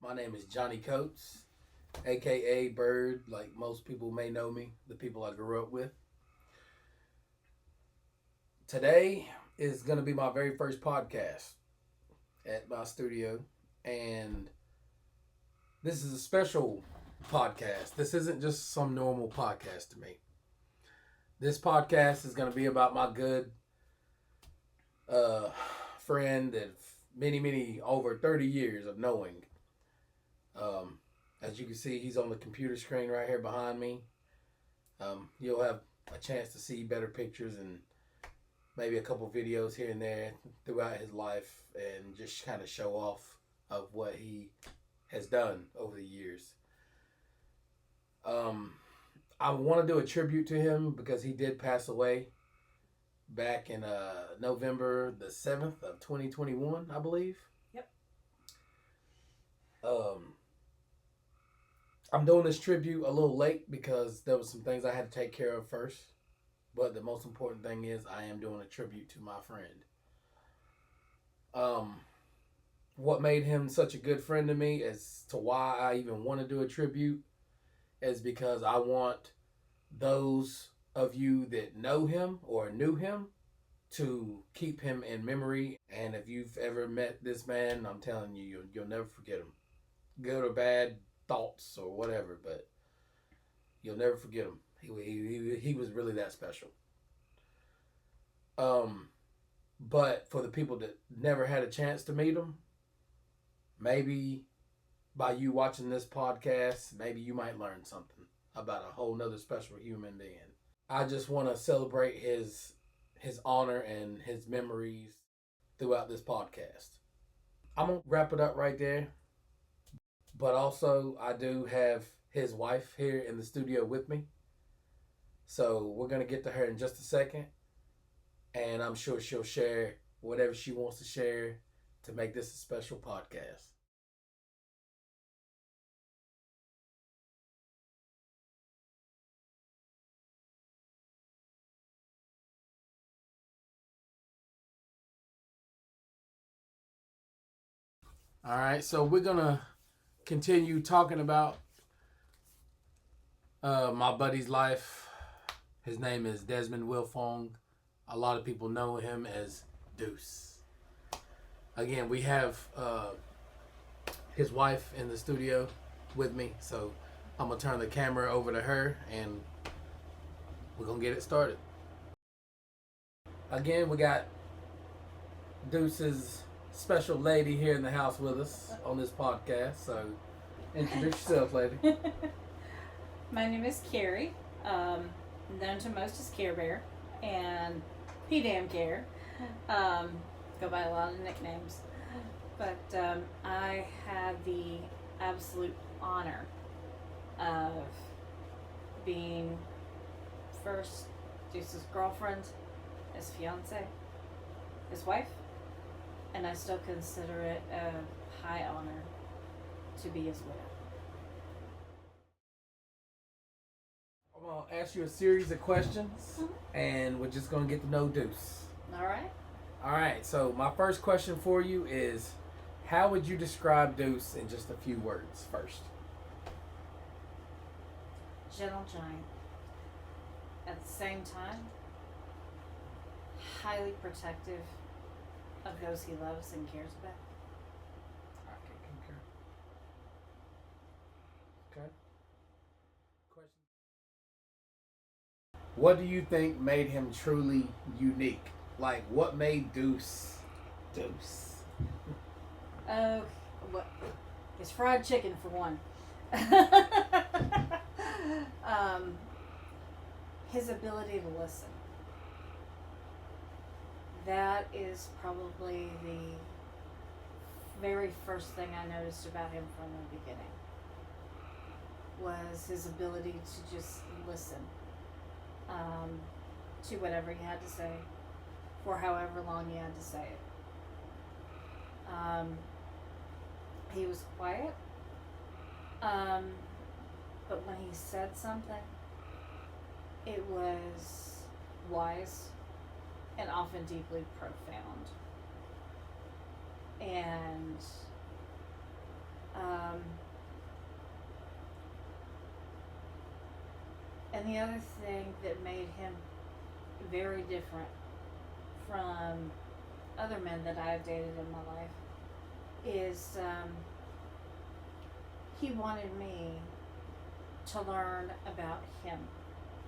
My name is Johnny Coates, aka Bird, like most people may know me, the people I grew up with. Today is going to be my very first podcast at my studio, and this is a special podcast. This isn't just some normal podcast to me. This podcast is going to be about my good uh, friend of many, over 30 years of knowing. Um, as you can see, he's on the computer screen right here behind me. You'll have a chance to see better pictures and maybe a couple videos here and there throughout his life and just kind of show off of what he has done over the years. I want to do a tribute to him because he did pass away back in November the 7th of 2021, I believe. Yep. I'm doing this tribute a little late because there was some things I had to take care of first. But the most important thing is I am doing a tribute to my friend. What made him such a good friend to me as to why I even want to do a tribute is because I want those of you that know him or knew him to keep him in memory. And if you've ever met this man, I'm telling you, you'll never forget him. Good or bad thoughts or whatever, but you'll never forget him. He was really that special. But for the people that never had a chance to meet him, maybe by you watching this podcast, maybe you might learn something about a whole nother special human being. I just want to celebrate his honor and his memories throughout this podcast. I'm going to wrap it up right there. But also, I do have his wife here in the studio with me. So we're going to get to her in just a second. And I'm sure she'll share whatever she wants to share to make this a special podcast. All right, so we're going to continue talking about my buddy's life. His name is Deasmon Wilfong. A lot of people know him as Deuce. Again, we have his wife in the studio with me, so I'm going to turn the camera over to her and we're going to get it started. Again, we got Deuce's special lady here in the house with us on this podcast, so introduce yourself, lady. My name is Carrie, known to most as Care Bear, and P Damn Care. Go by a lot of nicknames. But I had the absolute honor of being first Deuce's girlfriend, his fiance, his wife, and I still consider it a high honor to be his widow. I'm going to ask you a series of questions, and we're just going to get to know Deuce. All right. All right, so my first question for you is, how would you describe Deuce in just a few words first? Gentle giant. At the same time, highly protective of those he loves and cares about. I can concur. Okay. Question. What do you think made him truly unique? Like, what made Deuce Deuce? What? It's fried chicken for one. His ability to listen. That is probably the very first thing I noticed about him from the beginning. Was his ability to just listen to whatever he had to say for however long he had to say it. He was quiet, but when he said something, it was wise and often deeply profound. And Um, and the other thing that made him very different from other men that I've dated in my life is he wanted me to learn about him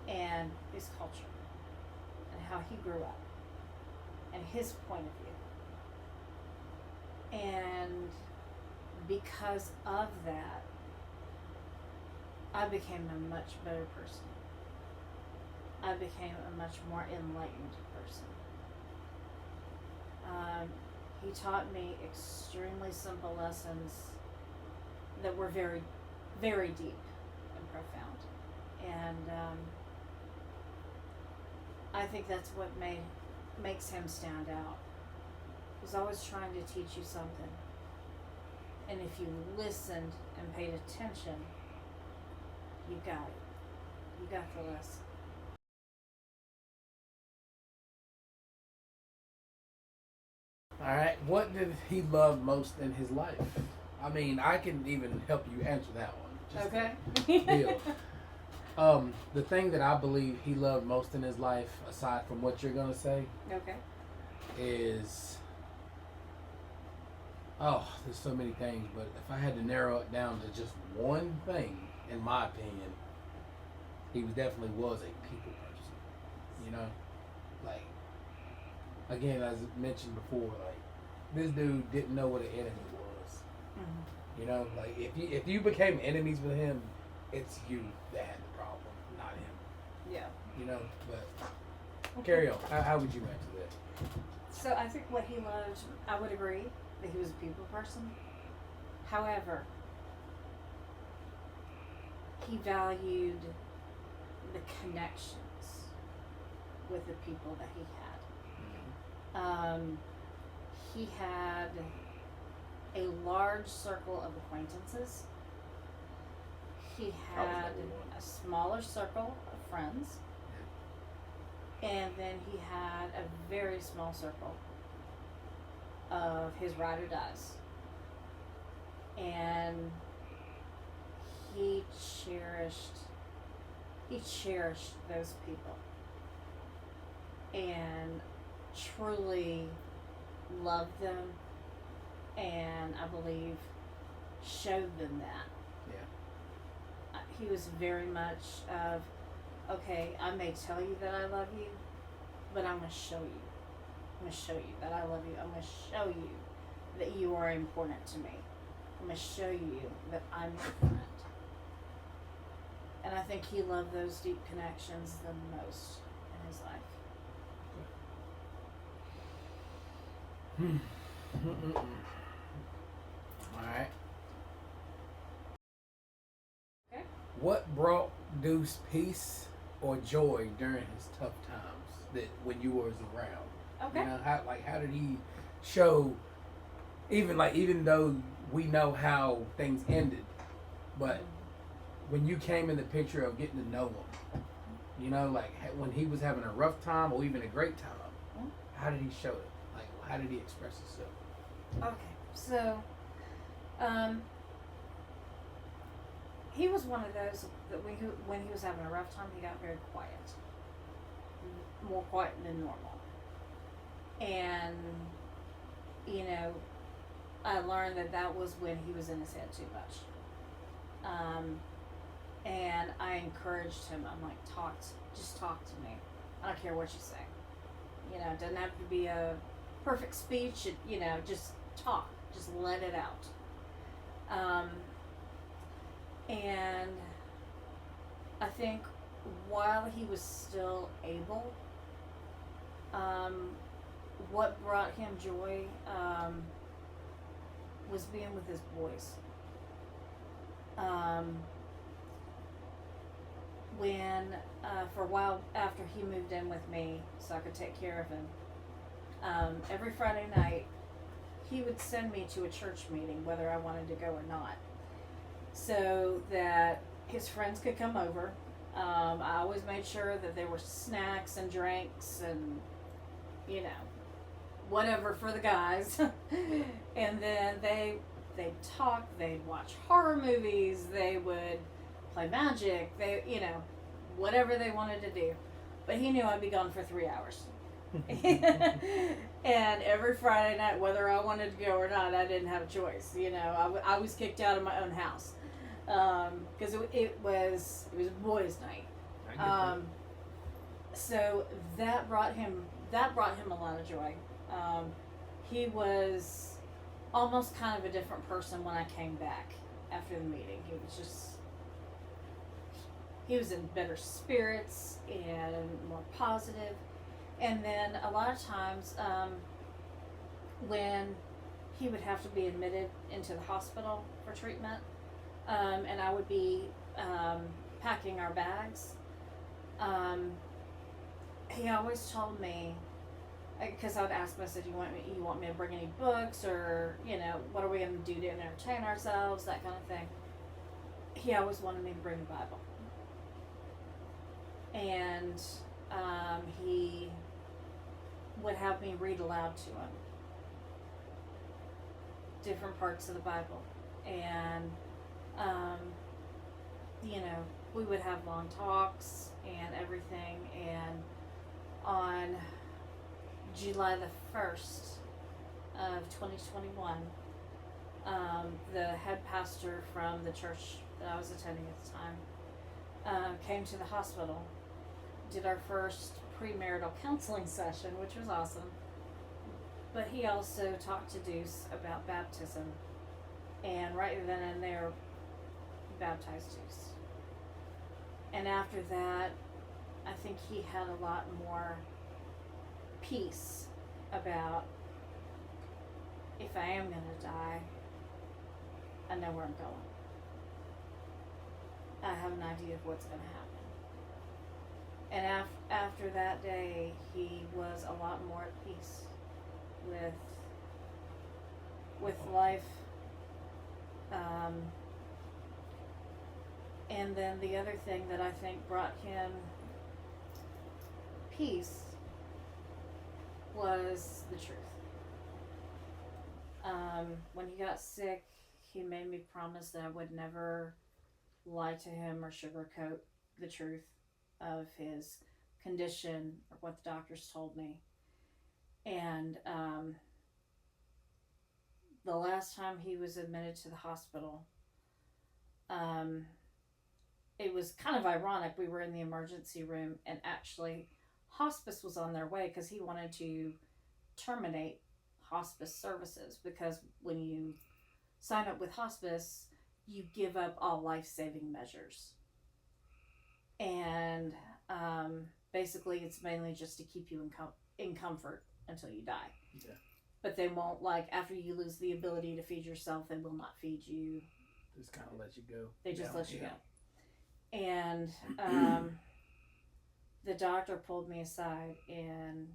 and his culture and how he grew up and his point of view. And because of that, I became a much better person. I became a much more enlightened person. He taught me extremely simple lessons that were very, very deep and profound. And I think that's what makes him stand out. He's always trying to teach you something. And if you listened and paid attention, you got it. You got the lesson. All right. What did he love most in his life? I mean, I can even help you answer that one. Just Okay. deal. The thing that I believe he loved most in his life, aside from what you're gonna say, Okay. is there's so many things, but if I had to narrow it down to just one thing, in my opinion, he definitely was a people person. You know, like again, as mentioned before, like this dude didn't know what an enemy was. Mm-hmm. You know, like if you became enemies with him, it's you that had the problem, not him. Yeah. You know, but carry on. How would you answer that? So I think what he loved, I would agree that he was a people person. However, he valued the connections with the people that he had. He had a large circle of acquaintances. He had a smaller circle of friends. And then he had a very small circle of his ride or dies. And he cherished those people. And truly loved them, and I believe showed them that. Yeah. He was very much of, okay, I may tell you that I love you, but I'm going to show you. I'm going to show you that I love you. I'm going to show you that you are important to me. I'm going to show you that I'm your friend. And I think he loved those deep connections the most in his life. Alright. Okay. What brought Deuce peace or joy during his tough times that when you was around? Okay. You know, how did he show even though we know how things ended, but when you came in the picture of getting to know him, you know, like when he was having a rough time or even a great time, how did he show it? Like, how did he express himself? Okay, so he was one of those that when he was having a rough time, he got very quiet, more quiet than normal. And you know, I learned that was when he was in his head too much. And I encouraged him. I'm like, just talk to me. I don't care what you say. You know, it doesn't have to be a perfect speech. You know, just talk. Just let it out. And I think while he was still able, what brought him joy was being with his boys. When for a while after he moved in with me so I could take care of him, every Friday night he would send me to a church meeting whether I wanted to go or not, so that his friends could come over. I always made sure that there were snacks and drinks and, you know, whatever for the guys. And then they'd talk, they'd watch horror movies, they would play magic, whatever they wanted to do. But he knew I'd be gone for 3 hours. And every Friday night, whether I wanted to go or not, I didn't have a choice. I was kicked out of my own house because it was a boys' night. So that brought him a lot of joy. He was almost kind of a different person when I came back after the meeting. He was in better spirits and more positive. And then a lot of times when he would have to be admitted into the hospital for treatment, and I would be packing our bags, he always told me, because I would ask him, I said, you want me to bring any books, or what are we going to do to entertain ourselves, that kind of thing. He always wanted me to bring the Bible. And he would have me read aloud to him different parts of the Bible. And we would have long talks and everything. And on July the 1st of 2021, the head pastor from the church that I was attending at the time came to the hospital, did our first premarital counseling session, which was awesome. But he also talked to Deuce about baptism, and right then and there baptized Deuce. And after that, I think he had a lot more peace about, if I am going to die, I know where I'm going. I have an idea of what's going to happen. And after that day, he was a lot more at peace with life. And then the other thing that I think brought him peace was the truth. When he got sick, he made me promise that I would never lie to him or sugarcoat the truth of his condition or what the doctors told me. And the last time he was admitted to the hospital, it was kind of ironic. We were in the emergency room, and actually hospice was on their way because he wanted to terminate hospice services, because when you sign up with hospice, you give up all life-saving measures. And basically it's mainly just to keep you in comfort until you die. Yeah. But they won't, after you lose the ability to feed yourself, they will not feed you. Just kind of let you go. They just let you go. And the doctor pulled me aside, and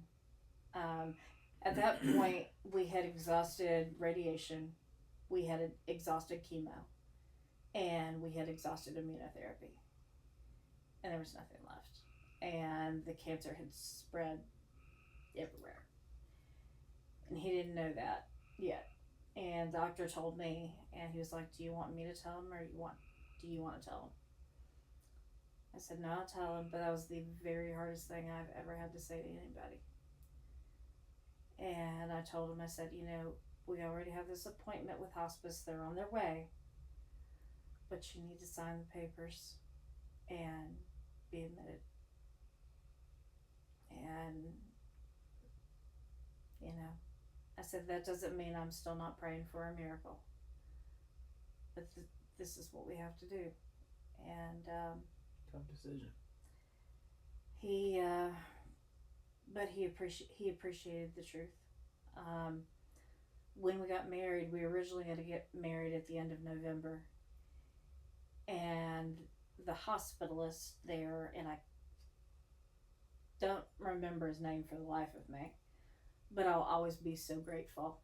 at that point we had exhausted radiation, we had exhausted chemo, and we had exhausted immunotherapy, and there was nothing left, and the cancer had spread everywhere, and he didn't know that yet. And the doctor told me, and he was like, do you want me to tell him, or do you want to tell him? I said, no, I'll tell him. But that was the very hardest thing I've ever had to say to anybody. And I told him, I said, we already have this appointment with hospice. They're on their way. But you need to sign the papers and be admitted. And, I said, that doesn't mean I'm still not praying for a miracle. But this is what we have to do. And tough decision. But he appreciated the truth. When we got married, we originally had to get married at the end of November. And the hospitalist there, and I don't remember his name for the life of me, but I'll always be so grateful.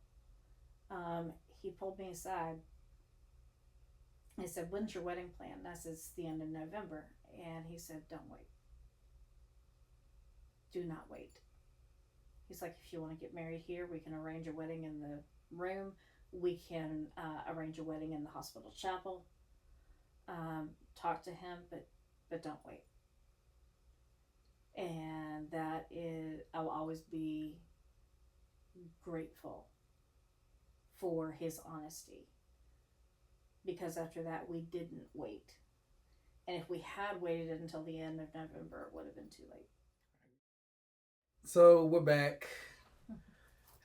He pulled me aside. He said, when's your wedding plan? And I said, it's the end of November. And he said, don't wait. Do not wait. He's like, if you want to get married here, we can arrange a wedding in the room. we can arrange a wedding in the hospital chapel. Talk to him, but don't wait. And that is, I will always be grateful for his honesty, because after that we didn't wait, and if we had waited until the end of November, it would have been too late. So we're back.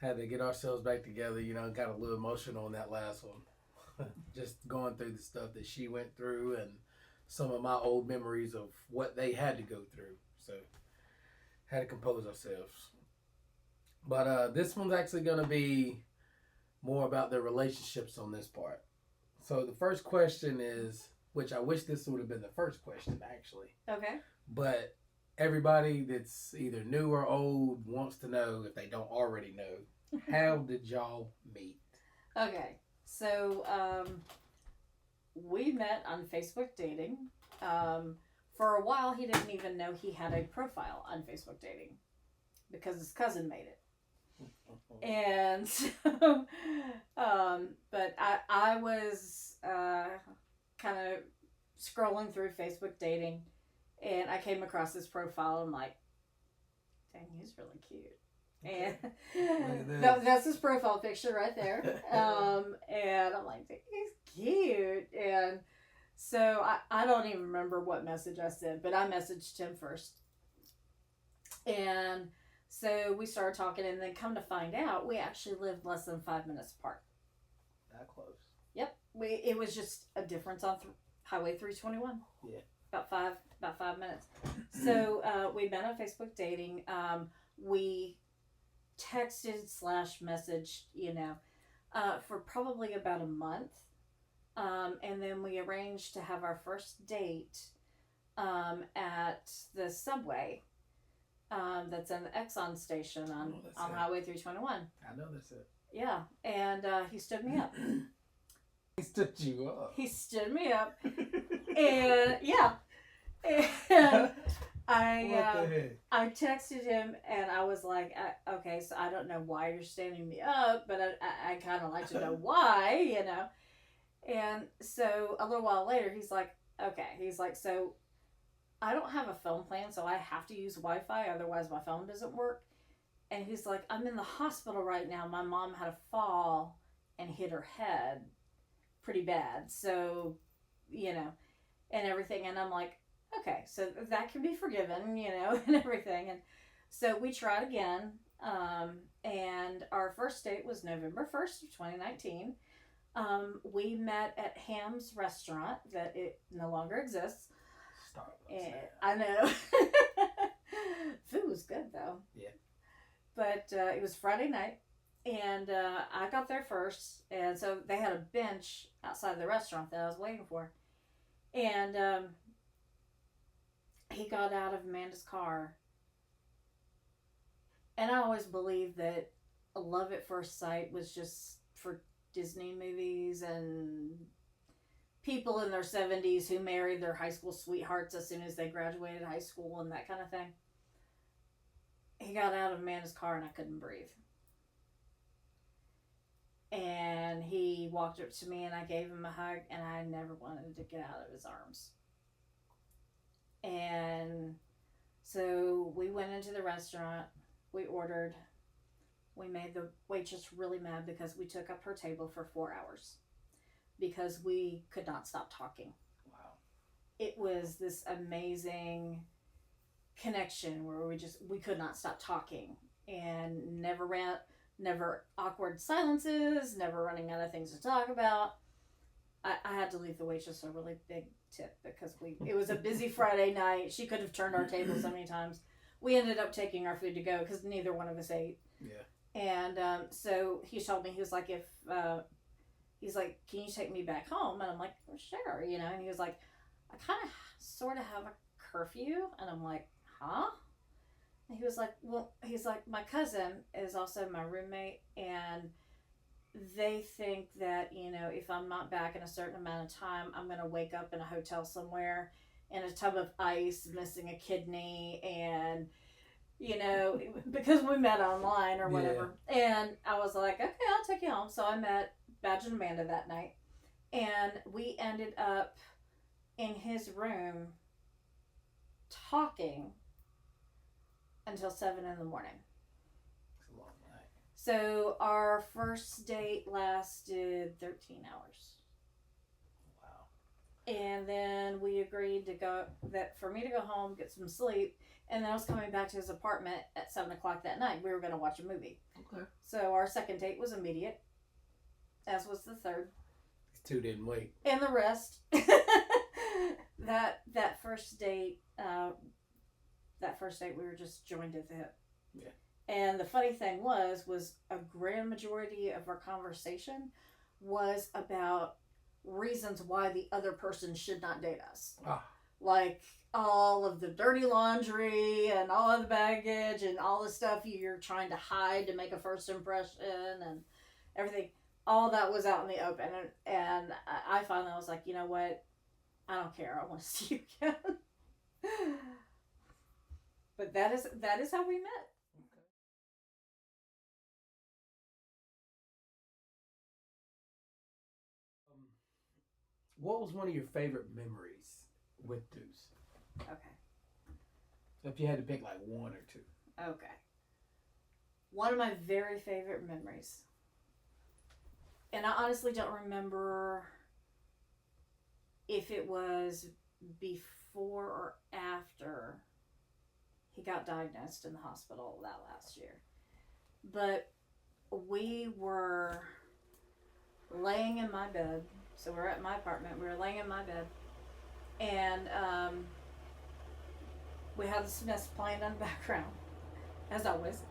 Had to get ourselves back together, got a little emotional on that last one. Just going through the stuff that she went through and some of my old memories of what they had to go through. So had to compose ourselves. But this one's actually going to be more about their relationships on this part. So the first question is, which I wish this would have been the first question actually. Okay. But everybody that's either new or old wants to know, if they don't already know, how did y'all meet? Okay. So we met on Facebook dating. For a while, he didn't even know he had a profile on Facebook dating because his cousin made it. And so, but I was kind of scrolling through Facebook dating, and I came across this profile. And I'm like, dang, he's really cute. And that's his profile picture right there. And I'm like, he's cute. And so I don't even remember what message I sent, but I messaged him first. And so we started talking, and then come to find out, we actually lived less than 5 minutes apart. That close. Yep. It was just a difference on Highway 321. Yeah. About 5 minutes. So we met on Facebook dating. We texted / messaged, for probably about a month. And then we arranged to have our first date at the subway that's in the Exxon station on Highway 321. I know that's it. Yeah, and he stood me up. He stood you up. He stood me up. And yeah. And I texted him, and I was like, okay, so I don't know why you're standing me up, but I kind of like to know why, And so a little while later, he's like, so I don't have a phone plan, so I have to use Wi-Fi, otherwise my phone doesn't work. And he's like, I'm in the hospital right now. My mom had a fall and hit her head pretty bad. So, and everything. And I'm like, okay, so that can be forgiven, and everything. And so we tried again. And our first date was November 1st of 2019. We met at Ham's restaurant that it no longer exists. I know. Food was good though. Yeah. But it was Friday night, and I got there first, and so they had a bench outside the restaurant that I was waiting for. And he got out of Amanda's car. And I always believed that love at first sight was just for Disney movies and people in their 70s who married their high school sweethearts as soon as they graduated high school and that kind of thing. He got out of Amanda's car and I couldn't breathe. And he walked up to me and I gave him a hug, and I never wanted to get out of his arms. And so we went into the restaurant, we ordered, we made the waitress really mad because we took up her table for 4 hours because we could not stop talking. Wow. It was this amazing connection where we could not stop talking, and never awkward silences, never running out of things to talk about. I had to leave the waitress a really big tip because it was a busy Friday night. She could have turned our table so many times. We ended up taking our food to go because neither one of us ate. Yeah. And so he told me, he was like, he's like, can you take me back home? And I'm like, well, sure, And he was like, I kind of sort of have a curfew. And I'm like, huh? And he was like, well, my cousin is also my roommate, and they think that, if I'm not back in a certain amount of time, I'm going to wake up in a hotel somewhere in a tub of ice, missing a kidney, and, because we met online or whatever. Yeah. And I was like, okay, I'll take you home. So I met Badge and Amanda that night, and we ended up in his room talking until 7 in the morning. It's a long night. So our first date lasted 13 hours. Wow. And then we agreed for me to go home, get some sleep, and then I was coming back to his apartment at 7 o'clock that night. We were going to watch a movie. Okay. So our second date was immediate, as was the third. These two didn't wait. And the rest. that first date, we were just joined at the hip. Yeah. And the funny thing was a grand majority of our conversation was about reasons why the other person should not date us. Ah. Like all of the dirty laundry and all of the baggage and all the stuff you're trying to hide to make a first impression and everything. All that was out in the open. And I finally was like, you know what? I don't care. I want to see you again. But that is how we met. Okay. What was one of your favorite memories with Deuce? Okay. So if you had to pick like one or two. Okay. One of my very favorite memories. And I honestly don't remember if it was before or after he got diagnosed in the hospital that last year. But we were laying in my bed. So we're at my apartment. We were laying in my bed. And we had the Smiths playing in the background, as always.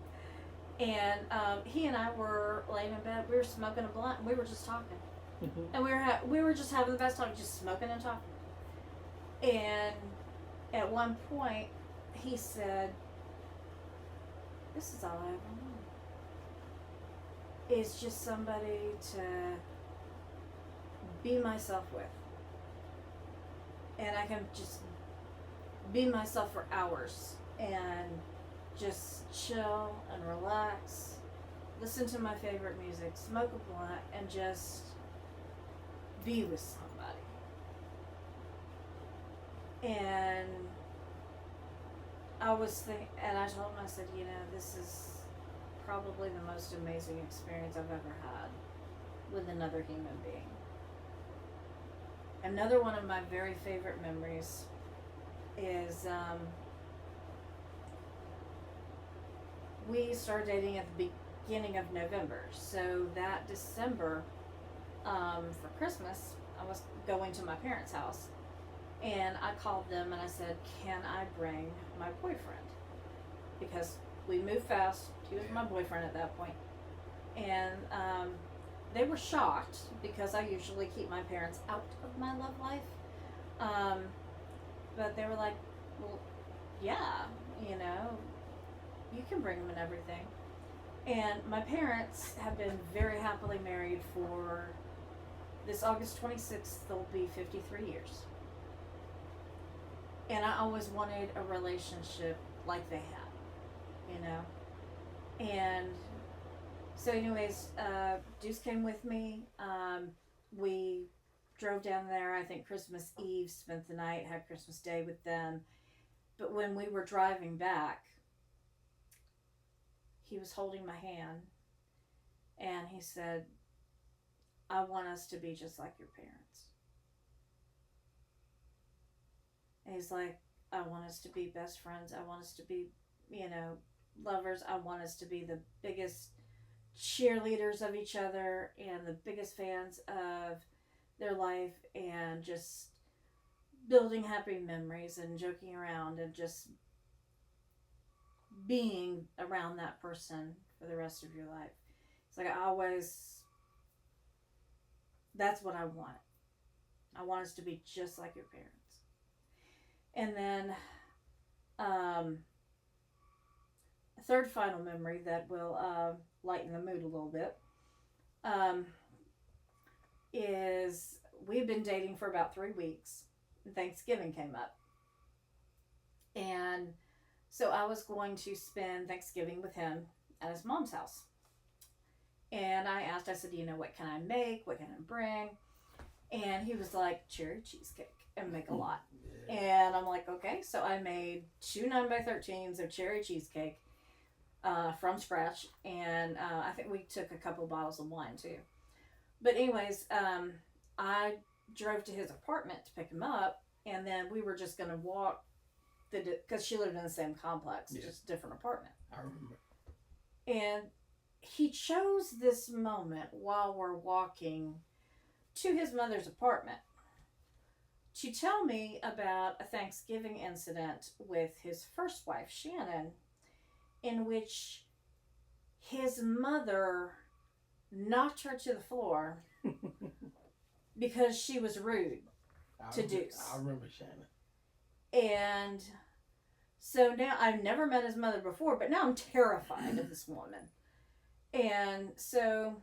And he and I were laying in bed. We were smoking a blunt. And we were just talking. Mm-hmm. And we were just having the best time, just smoking and talking. And at one point, he said, "This is all I ever wanted. Is just somebody to be myself with. And I can just be myself for hours and just chill and relax, listen to my favorite music, smoke a blunt, and just be with somebody." And I told him, I said, you know, this is probably the most amazing experience I've ever had with another human being. Another one of my very favorite memories is we started dating at the beginning of November. So that December, for Christmas, I was going to my parents' house. And I called them and I said, "Can I bring my boyfriend?" Because we moved fast. He was my boyfriend at that point. And they were shocked because I usually keep my parents out of my love life. But they were like, "Well, yeah, you know, you can bring him and everything." And my parents have been very happily married for this August 26th, they'll be 53 years. And I always wanted a relationship like they had, you know. And so anyways, Deuce came with me. We drove down there, I think Christmas Eve, spent the night, had Christmas Day with them. But when we were driving back, he was holding my hand and he said, "I want us to be just like your parents." And he's like, "I want us to be best friends. I want us to be, you know, lovers. I want us to be the biggest cheerleaders of each other and the biggest fans of their life and just building happy memories and joking around and just being around that person for the rest of your life." It's like that's what I want. I want us to be just like your parents. And then a third final memory that will lighten the mood a little bit is we've been dating for about 3 weeks and Thanksgiving came up. And so I was going to spend Thanksgiving with him at his mom's house. And I asked, I said, what can I make? What can I bring? And he was like, cherry cheesecake, and make a lot. Yeah. And I'm like, okay. So I made 2 9x13s of cherry cheesecake from scratch. And I think we took a couple bottles of wine too. But anyways, I drove to his apartment to pick him up. And then we were just going to walk, because she lived in the same complex, just different apartment. I remember. And he chose this moment while we're walking to his mother's apartment to tell me about a Thanksgiving incident with his first wife, Shannon, in which his mother knocked her to the floor because she was rude to Deuce. I remember Shannon. And so now, I've never met his mother before, but now I'm terrified of this woman. And so,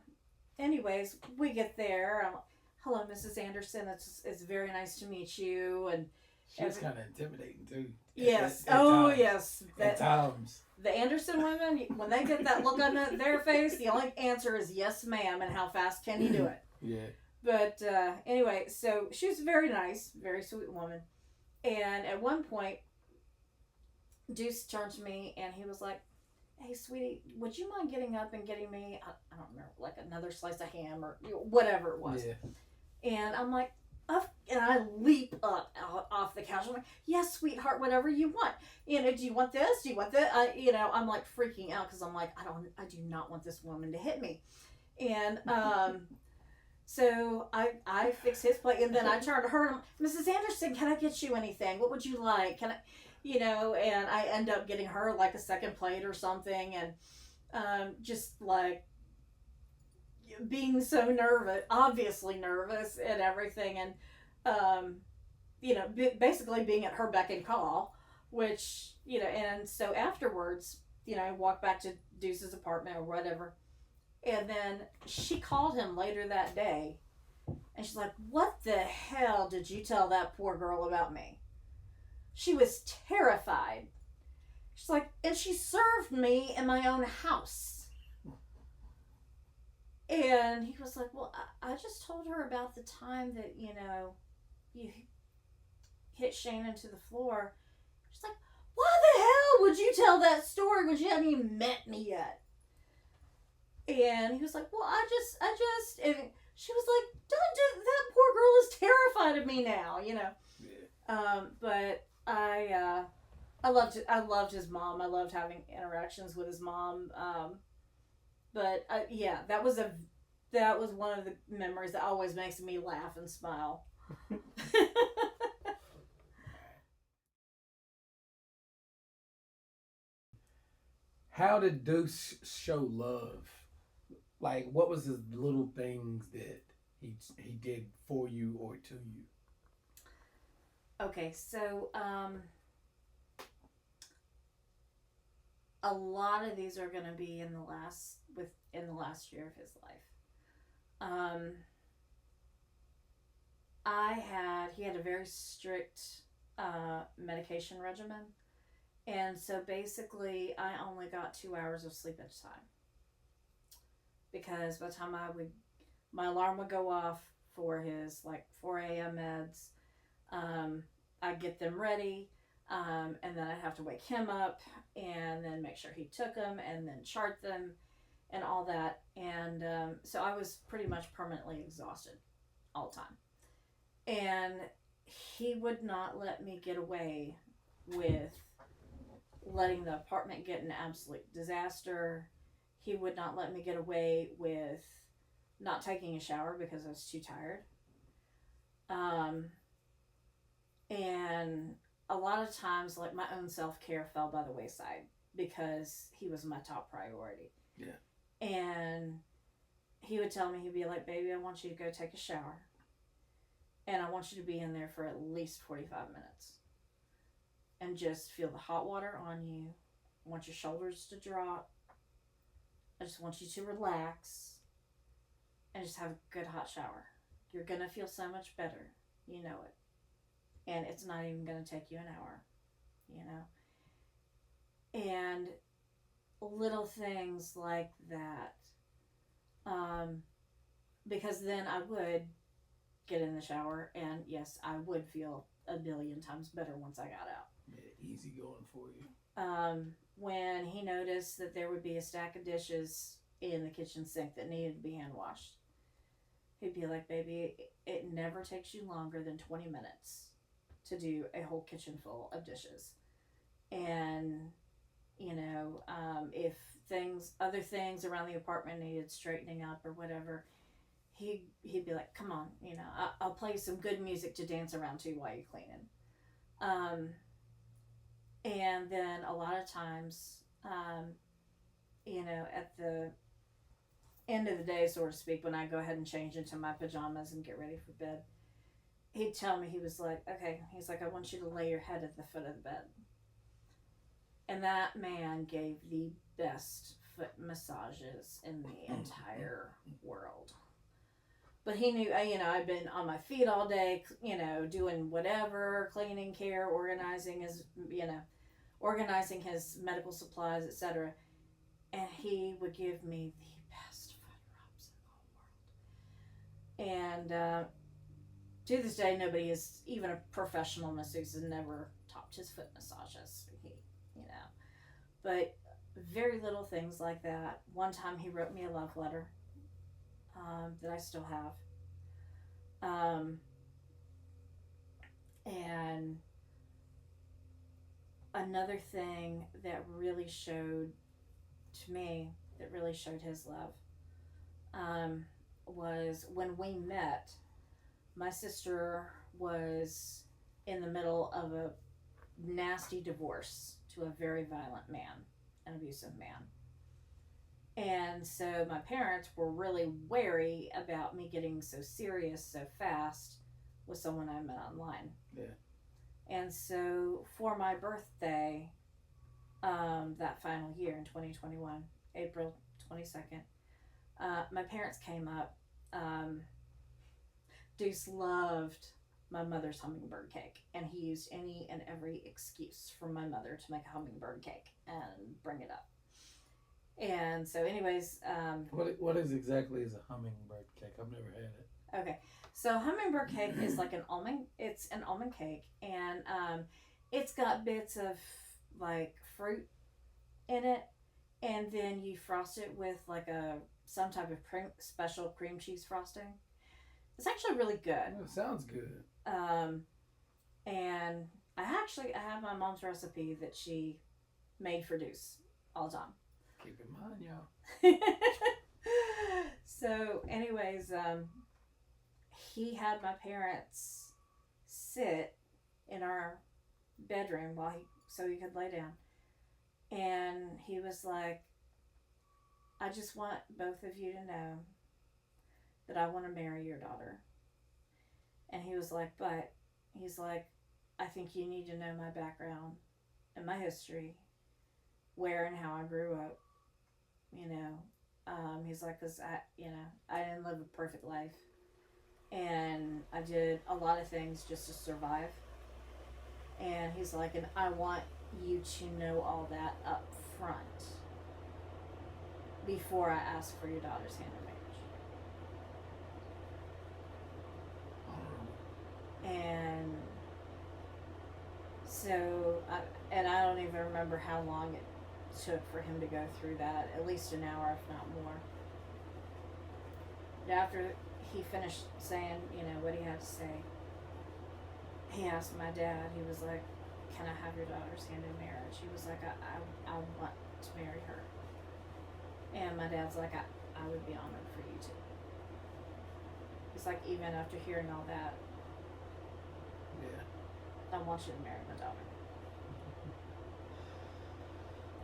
anyways, we get there. I'm like, hello, Mrs. Anderson. It's very nice to meet you. And she was kind of intimidating too. Yes. At times. Yes. At times. The Anderson women, when they get that look on their face, the only answer is yes, ma'am, and how fast can you do it? Yeah. But anyway, so she was very nice, very sweet woman. And at one point, Deuce turned to me and he was like, hey, sweetie, would you mind getting up and getting me, I don't remember, like another slice of ham or whatever it was. Yeah. And I'm like, and I leap up off the couch. I'm like, yes, sweetheart, whatever you want. Do you want this? Do you want that? I'm like freaking out because I'm like, I do not want this woman to hit me. And so I fix his plate, and then I turn to her and I'm, Mrs. Anderson, can I get you anything? What would you like? Can I, and I end up getting her like a second plate or something, and just like being so nervous, obviously nervous and everything, and basically being at her beck and call, which, and so afterwards, I walked back to Deuce's apartment or whatever. And then she called him later that day. And she's like, what the hell did you tell that poor girl about me? She was terrified. She's like, and she served me in my own house. And he was like, well, I just told her about the time that, you hit Shannon to the floor. She's like, why the hell would you tell that story when you haven't even met me yet? And he was like, well, I just, and she was like, don't do that. Poor girl is terrified of me now, Yeah. But I loved his mom. I loved having interactions with his mom. But yeah, that was one of the memories that always makes me laugh and smile. How did Deuce show love? Like, what was his little things that he did for you or to you? Okay, so a lot of these are going to be in the last year of his life. He had a very strict medication regimen, and so basically I only got 2 hours of sleep at a time. Because by the time my alarm would go off for his 4 a.m. meds, I'd get them ready, and then I'd have to wake him up and then make sure he took them and then chart them and all that. And so I was pretty much permanently exhausted all the time. And he would not let me get away with letting the apartment get an absolute disaster. He would not let me get away with not taking a shower because I was too tired. And a lot of times, my own self-care fell by the wayside because he was my top priority. Yeah. And he would tell me, he'd be like, baby, I want you to go take a shower. And I want you to be in there for at least 45 minutes. And just feel the hot water on you. I want your shoulders to drop. I just want you to relax and just have a good hot shower. You're going to feel so much better. You know it. And it's not even going to take you an hour. And little things like that Because then I would get in the shower, and yes, I would feel a billion times better once I got out. Yeah, easy going for you. When he noticed that there would be a stack of dishes in the kitchen sink that needed to be hand washed, he'd be like, baby, it never takes you longer than 20 minutes to do a whole kitchen full of dishes. And, if other things around the apartment needed straightening up or whatever, he'd be like, come on, I'll play some good music to dance around to while you're cleaning. And then a lot of times, at the end of the day, so to speak, when I go ahead and change into my pajamas and get ready for bed, he'd tell me, he was like, okay, he's like, I want you to lay your head at the foot of the bed. And that man gave the best foot massages in the entire world. But he knew, I'd been on my feet all day, doing whatever, cleaning, care, organizing his medical supplies, etc. And he would give me the best foot rubs in the whole world. And to this day, nobody is, even a professional masseuse, has never topped his foot massages. But very little things like that. One time he wrote me a love letter that I still have. And another thing that really showed to me, that really showed his love, was when we met. My sister was in the middle of a nasty divorce to a very violent man, an abusive man. And so my parents were really wary about me getting so serious so fast with someone I met online. Yeah. And so for my birthday, that final year in 2021, April 22nd, my parents came up. Deuce loved my mother's hummingbird cake, and he used any and every excuse for my mother to make a hummingbird cake and bring it up. And so anyways, what is exactly is a hummingbird cake? I've never had it. Okay, so hummingbird cake is like an almond cake, and it's got bits of like fruit in it, and then you frost it with like some type of special cream cheese frosting. It's actually really good. It sounds good. And I have my mom's recipe that she made for Deuce all the time. Keep in mind, y'all. So, anyways, he had my parents sit in our bedroom so he could lay down, and he was like, "I just want both of you to know that I want to marry your daughter." And he was like, he's like, I think you need to know my background and my history, where and how I grew up, he's like, cause I didn't live a perfect life, and I did a lot of things just to survive. And he's like, and I want you to know all that up front before I ask for your daughter's hand in marriage. And so, I don't even remember how long it took for him to go through that, at least an hour, if not more. But after he finished saying, what he had to say, he asked my dad, he was like, can I have your daughter's hand in marriage? He was like, I want to marry her. And my dad's like, I would be honored for you too. He's like, even after hearing all that, yeah, I want you to marry my daughter.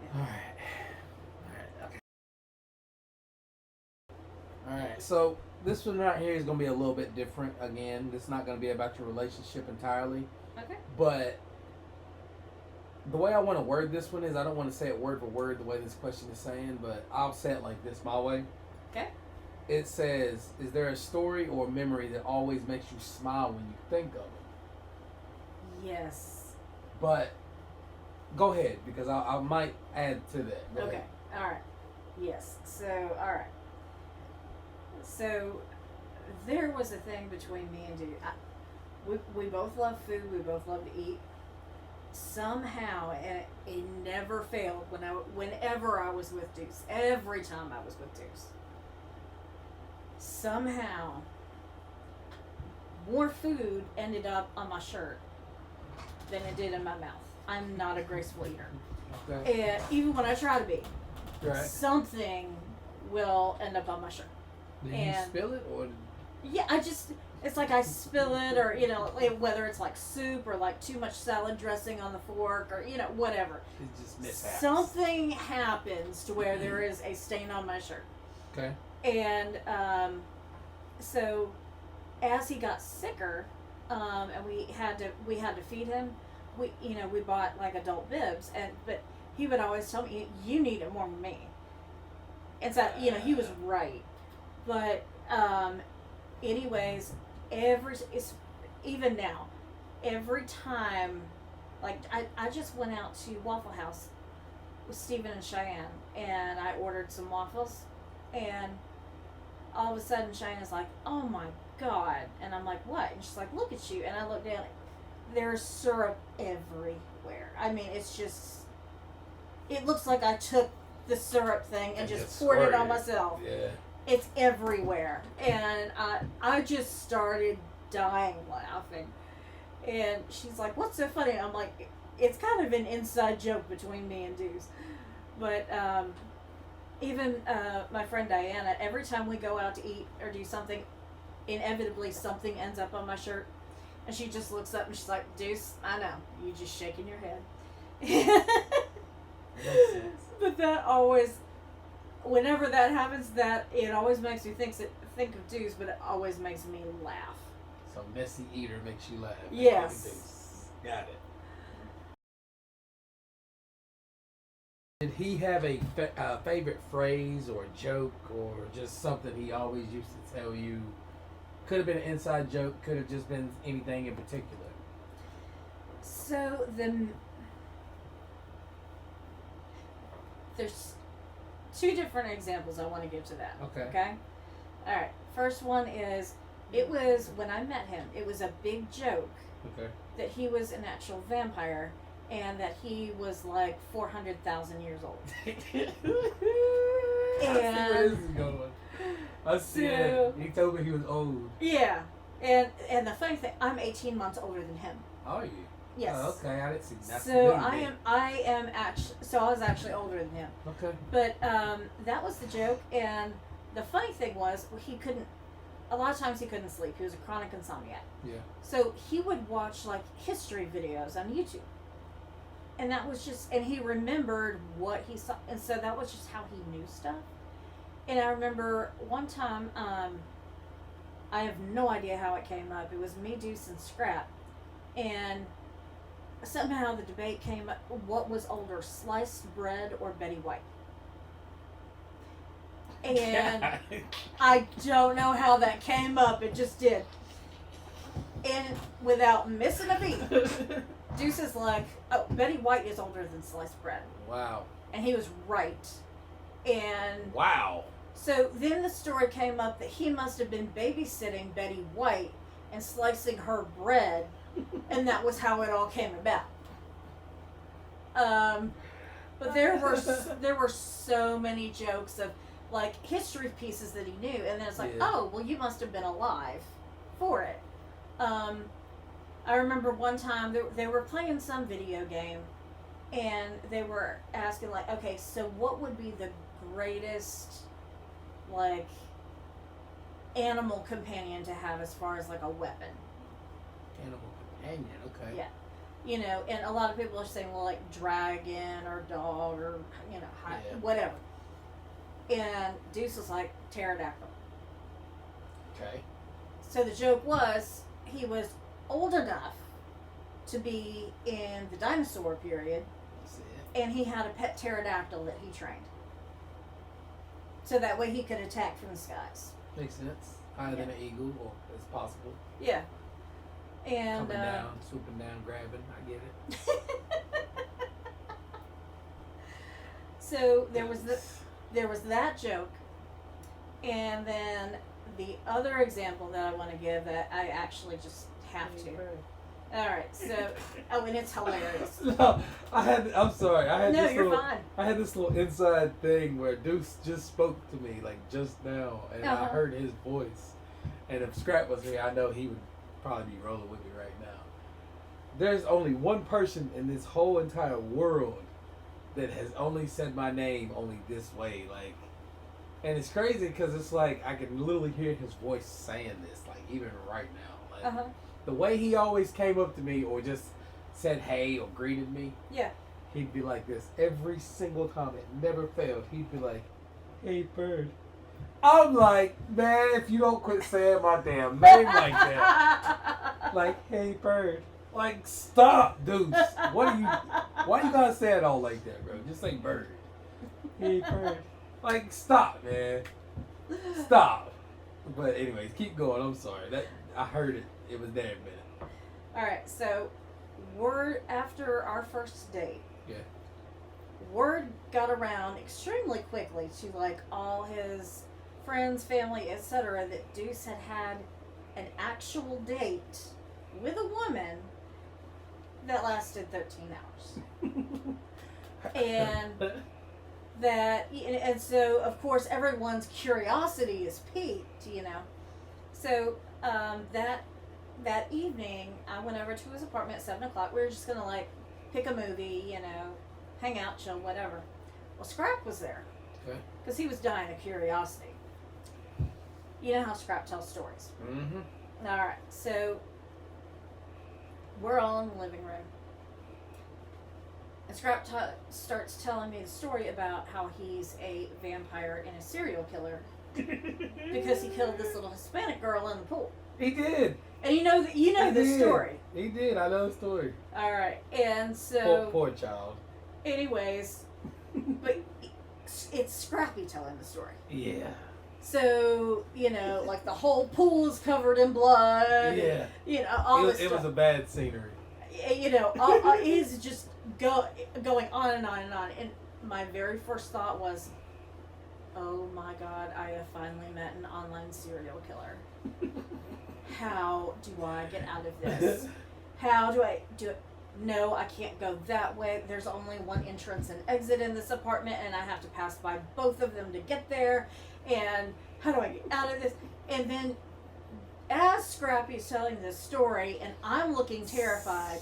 Yeah. Alright, okay. Alright, so this one right here is going to be a little bit different. Again, it's not going to be about your relationship entirely. Okay. But the way I want to word this one is, I don't want to say it word for word the way this question is saying, but I'll say it like this, my way. Okay. It says, is there a story or memory that always makes you smile when you think of it? Yes. But go ahead, because I might add to that. Go okay. ahead. All right. Yes. So, all right. So there was a thing between me and Deuce. We both love food. We both love to eat. Somehow, and it never failed whenever I was with Deuce. Every time I was with Deuce, somehow more food ended up on my shirt than it did in my mouth. I'm not a graceful eater. Okay. And even when I try to be, Right. something will end up on my shirt. Did you And- spill it or? Yeah, it's like I spill it, or, whether it's like soup or like too much salad dressing on the fork, or, whatever. It just mishaps. Something happens to where there is a stain on my shirt. Okay. And so as he got sicker, and we had to feed him, we bought like adult bibs, but he would always tell me, you need it more than me. And so, he was right. But anyways, even now, every time, like I just went out to Waffle House with Steven and Cheyenne, and I ordered some waffles, and all of a sudden Cheyenne's like, oh my God. And I'm like, what? And she's like, look at you. And I look down, there's syrup everywhere. I mean, it's just, it looks like I took the syrup thing and just poured it on myself. Yeah. It's everywhere. And I just started dying laughing. And she's like, what's so funny? I'm like, it's kind of an inside joke between me and Deuce. But even my friend Diana, every time we go out to eat or do something, inevitably something ends up on my shirt. And she just looks up and she's like, Deuce, I know, you just shaking your head. But that always, whenever that happens, that it always makes me think of Deuce, but it always makes me laugh. So messy eater makes you laugh. Yes. Got it. Did he have a favorite phrase or joke or just something he always used to tell you? Could have been an inside joke, could have just been anything in particular. So there's two different examples I want to give to that. Okay. All right. First one is, it was when I met him. It was a big joke Okay. that he was an actual vampire and that he was like 400,000 years old. I see where this is going. I see it. He told me he was old. Yeah. And the funny thing, I'm 18 months older than him. Are you? Yes. Oh, okay, I didn't see that. So I am actually, so I was actually older than him. Okay. But that was the joke, and the funny thing was, a lot of times he couldn't sleep. He was a chronic insomniac. Yeah. So he would watch like history videos on YouTube. And that was just, and he remembered what he saw, and so that was just how he knew stuff. And I remember one time, I have no idea how it came up. It was me, Deuce, and Scrap. And somehow the debate came up, what was older, sliced bread or Betty White? And I don't know how that came up. It just did. And without missing a beat, Deuce is like, oh, Betty White is older than sliced bread. Wow. And he was right. And wow. so then the story came up that he must have been babysitting Betty White and slicing her bread, and that was how it all came about. But there were so many jokes of like history pieces that he knew, and then it's like, oh, well, you must have been alive for it. I remember one time they were playing some video game, and they were asking like, okay, so what would be the greatest like animal companion to have as far as like a weapon? Animal companion, okay. Yeah. You know, and a lot of people are saying, well, like dragon or dog or, whatever. And Deuce was like, pterodactyl. Okay. So the joke was, he was old enough to be in the dinosaur period, and he had a pet pterodactyl that he trained. So that way he could attack from the skies. Makes sense. Higher than an eagle, or as possible. Yeah. And coming down, swooping down, grabbing. I get it. So there was that joke, And then the other example that I want to give that I actually just have to. All right, so and it's hilarious. No, I'm sorry. No, you're fine. I had this little inside thing where Deuce just spoke to me like just now, and I heard his voice. And if Scrap was here, I know he would probably be rolling with me right now. There's only one person in this whole entire world that has only said my name only this way, like, and it's crazy because it's like I can literally hear his voice saying this, like even right now, like the way he always came up to me or just said hey or greeted me. Yeah. He'd be like this every single time. It never failed. He'd be like, "Hey, bird." I'm like, man, if you don't quit saying my damn name like that, like, "Hey, bird." Like, stop, Deuce. Why you gotta say it all like that, bro? Just say bird. Hey, bird. Like, stop, man. Stop. But anyways, keep going. I'm sorry. I heard it. It was there a minute. All right, so word after our first date. Yeah. Word got around extremely quickly to like all his friends, family, etc. that Deuce had an actual date with a woman that lasted 13 hours. And so of course everyone's curiosity is piqued, you know. So that evening I went over to his apartment at 7 o'clock. We were just gonna like pick a movie, you know, hang out, chill, whatever. Well, Scrap was there. Okay. Because he was dying of curiosity. You know how Scrap tells stories. Mm-hmm. All right, so we're all in the living room. And Scrap starts telling me the story about how he's a vampire and a serial killer because he killed this little Hispanic girl in the pool. He did. And you know the story. He did. I know the story. All right, and so Poor child. anyways, but it's Scrappy telling the story. Yeah. So, you know, like the whole pool is covered in blood. Yeah. You know, all this stuff. It was a bad scenery. You know, he's just going on and on and on. And my very first thought was, oh my God, I have finally met an online serial killer. How do I get out of this? How do I do it? No, I can't go that way. There's only one entrance and exit in this apartment, and I have to pass by both of them to get there. And how do I get out of this? And then, as Scrappy's telling this story, and I'm looking terrified,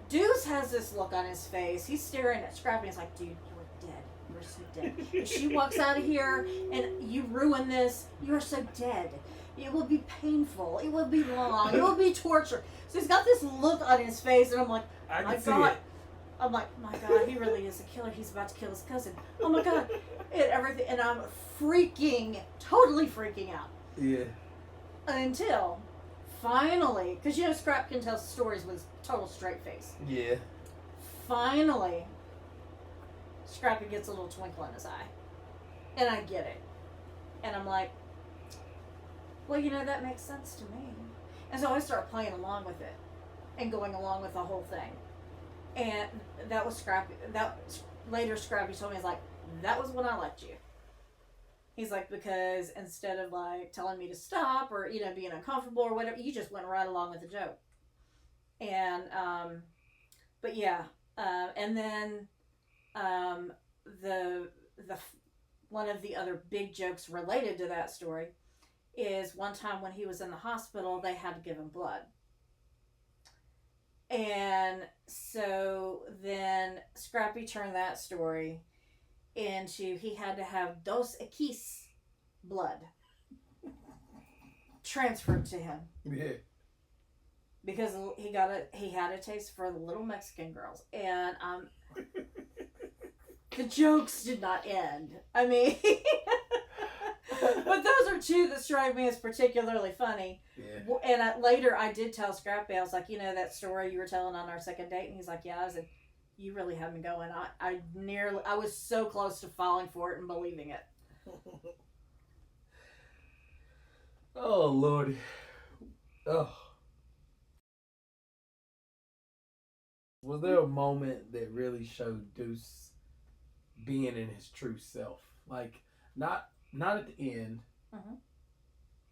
Deuce has this look on his face. He's staring at Scrappy. He's like, dude, you're dead. You're so dead. If she walks out of here and you ruin this, you're so dead. It will be painful. It will be long. It will be torture. So he's got this look on his face, and I'm like, my God. I'm like, my God, he really is a killer. He's about to kill his cousin. Oh my God. And everything. And I'm totally freaking out. Yeah. Until finally, because you know Scrap can tell stories with total straight face. Yeah. Finally, Scrappy gets a little twinkle in his eye. And I get it. And I'm like, well, you know, that makes sense to me. And so I start playing along with it and going along with the whole thing. And that was Scrappy. Later Scrappy told me, he's like, that was when I liked you. He's like, because instead of like telling me to stop or, you know, being uncomfortable or whatever, you just went right along with the joke. And, but yeah. And then, the one of the other big jokes related to that story is one time when he was in the hospital, they had to give him blood. And so then Scrappy turned that story into he had to have Dos Equis blood transferred to him. Yeah. Because he had a taste for the little Mexican girls. And the jokes did not end. I mean, but those are two that strike me as particularly funny. Yeah. And later I did tell Scrappy, I was like, you know that story you were telling on our second date? And he's like, yeah. I said, you really had me going. I was so close to falling for it and believing it. Oh, Lord. Oh. Was there a moment that really showed Deuce being in his true self? Like, not not at the end, Mm-hmm.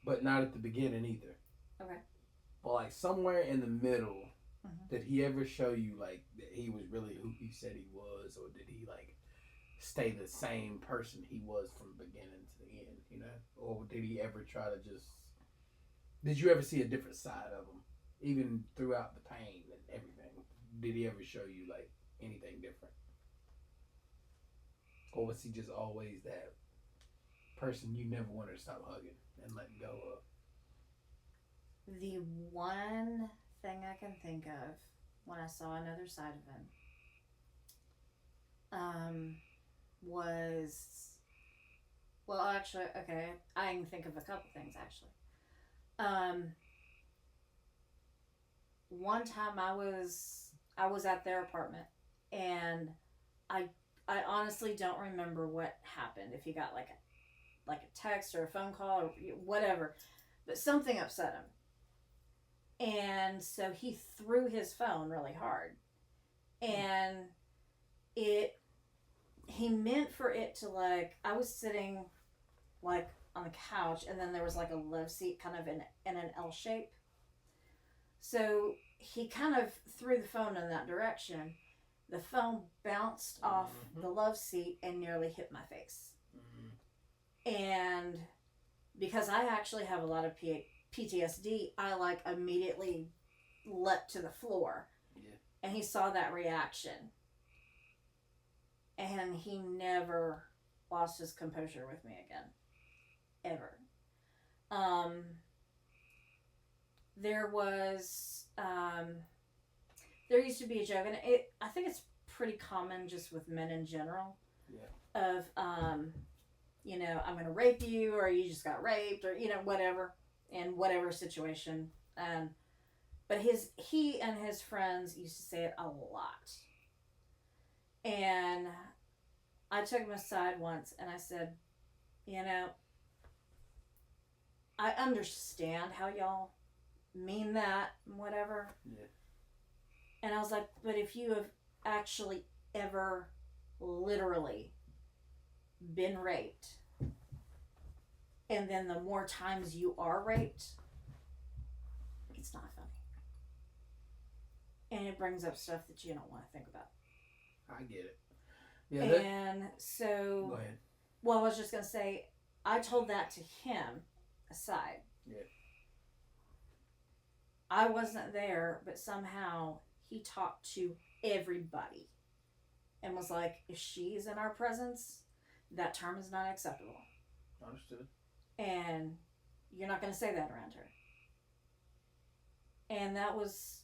but not at the beginning either. Okay. But like somewhere in the middle, Mm-hmm. did he ever show you like that he was really who he said he was, or did he like stay the same person he was from beginning to the end? You know, or did he ever try to just? Did you ever see a different side of him, even throughout the pain and everything? Did he ever show you like anything different, or was he just always that person you never wanted to stop hugging and letting go of? The one thing I can think of when I saw another side of him was, well, actually, okay, I can think of a couple things actually. One time I was at their apartment, and I I honestly don't remember what happened. If he got like a text or a phone call or whatever, but something upset him, and so he threw his phone really hard, and it he meant for it to, like, I was sitting like on the couch, and then there was like a love seat kind of in an L shape. So he kind of threw the phone in that direction. The phone bounced off the love seat and nearly hit my face. And because I actually have a lot of PTSD, I like immediately leapt to the floor. Yeah. And he saw that reaction. And he never lost his composure with me again. Ever. There was, there used to be a joke, and I think it's pretty common just with men in general. Yeah. Of, you know, I'm going to rape you, or you just got raped, or, you know, whatever, in whatever situation. But he and his friends used to say it a lot. And I took him aside once, and I said, you know, I understand how y'all mean that and whatever. Yeah. And I was like, but if you have actually ever literally been raped, and then the more times you are raped, it's not funny. And it brings up stuff that you don't want to think about. I get it. Yeah. And so, go ahead. Well, I was just going to say, I told that to him aside. Yeah. I wasn't there, but somehow he talked to everybody and was like, if she's in our presence, that term is not acceptable. Understood. And you're not going to say that around her. And that was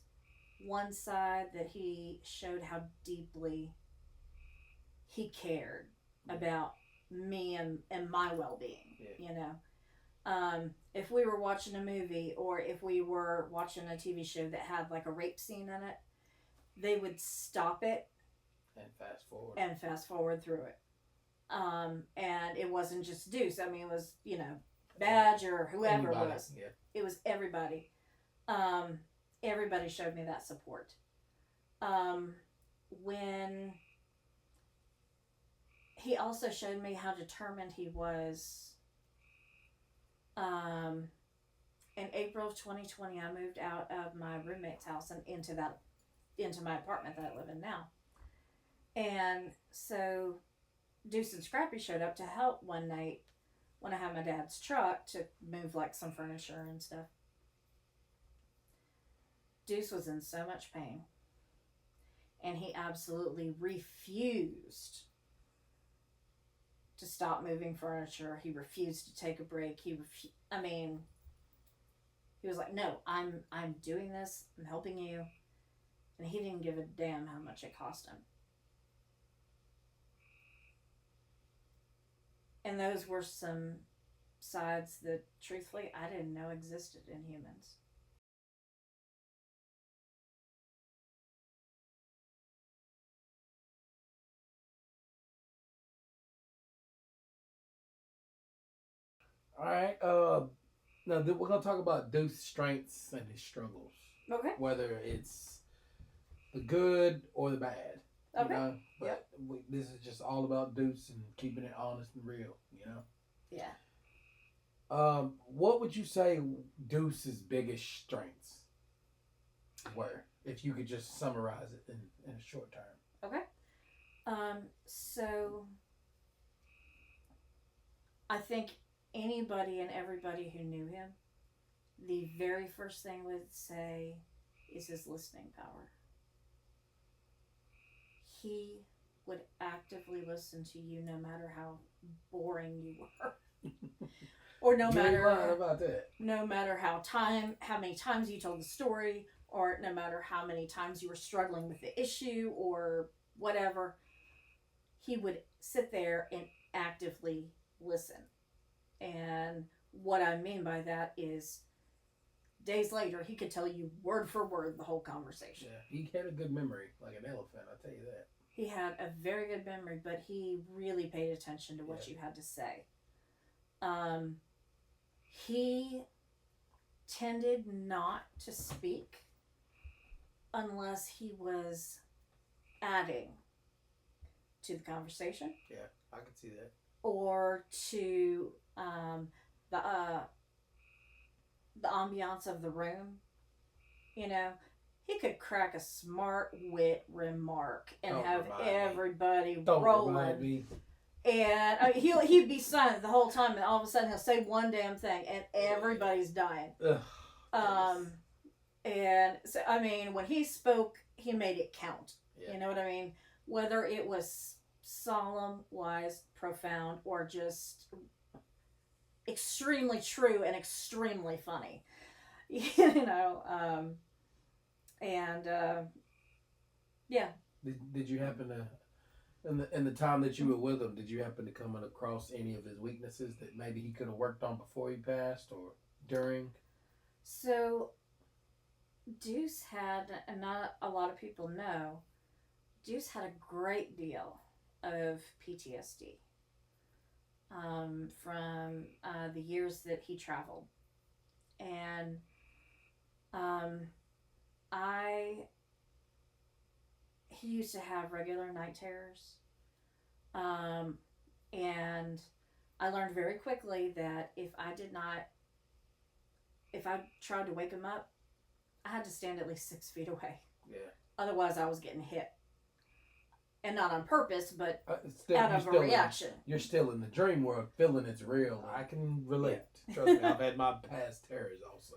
one side that he showed how deeply he cared about me and my well-being. Yeah. You know, if we were watching a movie, or if we were watching a TV show that had like a rape scene in it, they would stop it and fast forward through it. And it wasn't just Deuce. I mean, it was, you know, Badge or whoever anybody. it was. Yeah. It was everybody. Everybody showed me that support. When he also showed me how determined he was. In April of 2020, I moved out of my roommate's house and into my apartment that I live in now. And so Deuce and Scrappy showed up to help one night when I had my dad's truck to move like some furniture and stuff. Deuce was in so much pain, and he absolutely refused to stop moving furniture. He refused to take a break. He was like, no, I'm doing this. I'm helping you. And he didn't give a damn how much it cost him. And those were some sides that, truthfully, I didn't know existed in humans. All right. Now we're gonna talk about Deuce's strengths and his struggles. Okay. Whether it's the good or the bad. Okay. You know? But this is just all about Deuce and keeping it honest and real. You know. Yeah. What would you say Deuce's biggest strengths were, if you could just summarize it in a short term? Okay. So I think anybody and everybody who knew him, the very first thing would say is his listening power. He would actively listen to you no matter how boring you were. Or no matter about that. No matter how many times you told the story, or no matter how many times you were struggling with the issue or whatever, he would sit there and actively listen. And what I mean by that is, days later, he could tell you word for word the whole conversation. Yeah, he had a good memory, like an elephant, I'll tell you that. He had a very good memory, but he really paid attention to what you had to say. He tended not to speak unless he was adding to the conversation. Yeah, I could see that. Or to the ambiance of the room. You know, he could crack a smart wit remark and have everybody rolling. And he'd be silent the whole time, and all of a sudden he'll say one damn thing, and everybody's dying. And so, I mean, when he spoke, he made it count. Yeah. You know what I mean? Whether it was solemn, wise, profound, or just extremely true and extremely funny. You know, yeah. Did you happen to, in the time that you were with him, did you happen to come across any of his weaknesses that maybe he could have worked on before he passed or during? So, Deuce had, and not a lot of people know, Deuce had a great deal of PTSD from the years that he traveled. And he used to have regular night terrors. And I learned very quickly that if I tried to wake him up, I had to stand at least 6 feet away. Yeah. Otherwise, I was getting hit. And not on purpose, but out of a reaction. You're still in the dream world, feeling it's real. I can relate. Yeah. Trust me, I've had my past terrors also.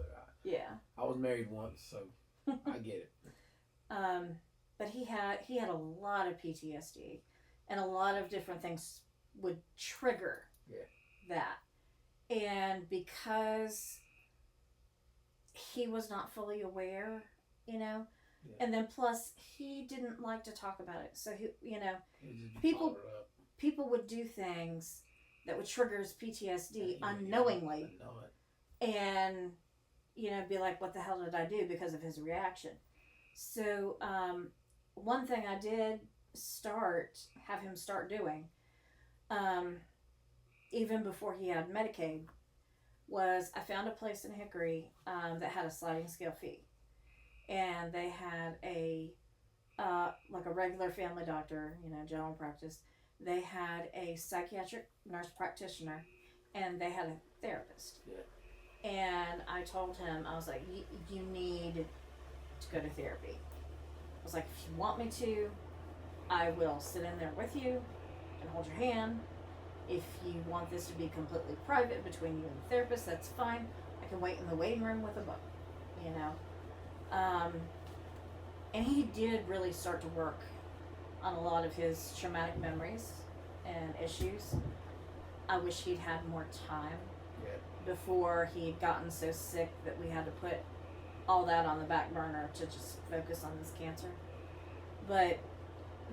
I was married once, so I get it. But he had a lot of PTSD, and a lot of different things would trigger that. And because he was not fully aware, you know, and then plus he didn't like to talk about it. So people would do things that would trigger his PTSD unknowingly, and be like, "What the hell did I do?" because of his reaction. So one thing I did have him start doing, even before he had Medicaid, was I found a place in Hickory that had a sliding scale fee. And they had like a regular family doctor, general practice. They had a psychiatric nurse practitioner, and they had a therapist. Yeah. And I told him, I was like, you need to go to therapy. I was like, if you want me to, I will sit in there with you and hold your hand. If you want this to be completely private between you and the therapist, that's fine. I can wait in the waiting room with a book, And he did really start to work on a lot of his traumatic memories and issues. I wish he'd had more time before he'd gotten so sick that we had to put all that on the back burner to just focus on this cancer. But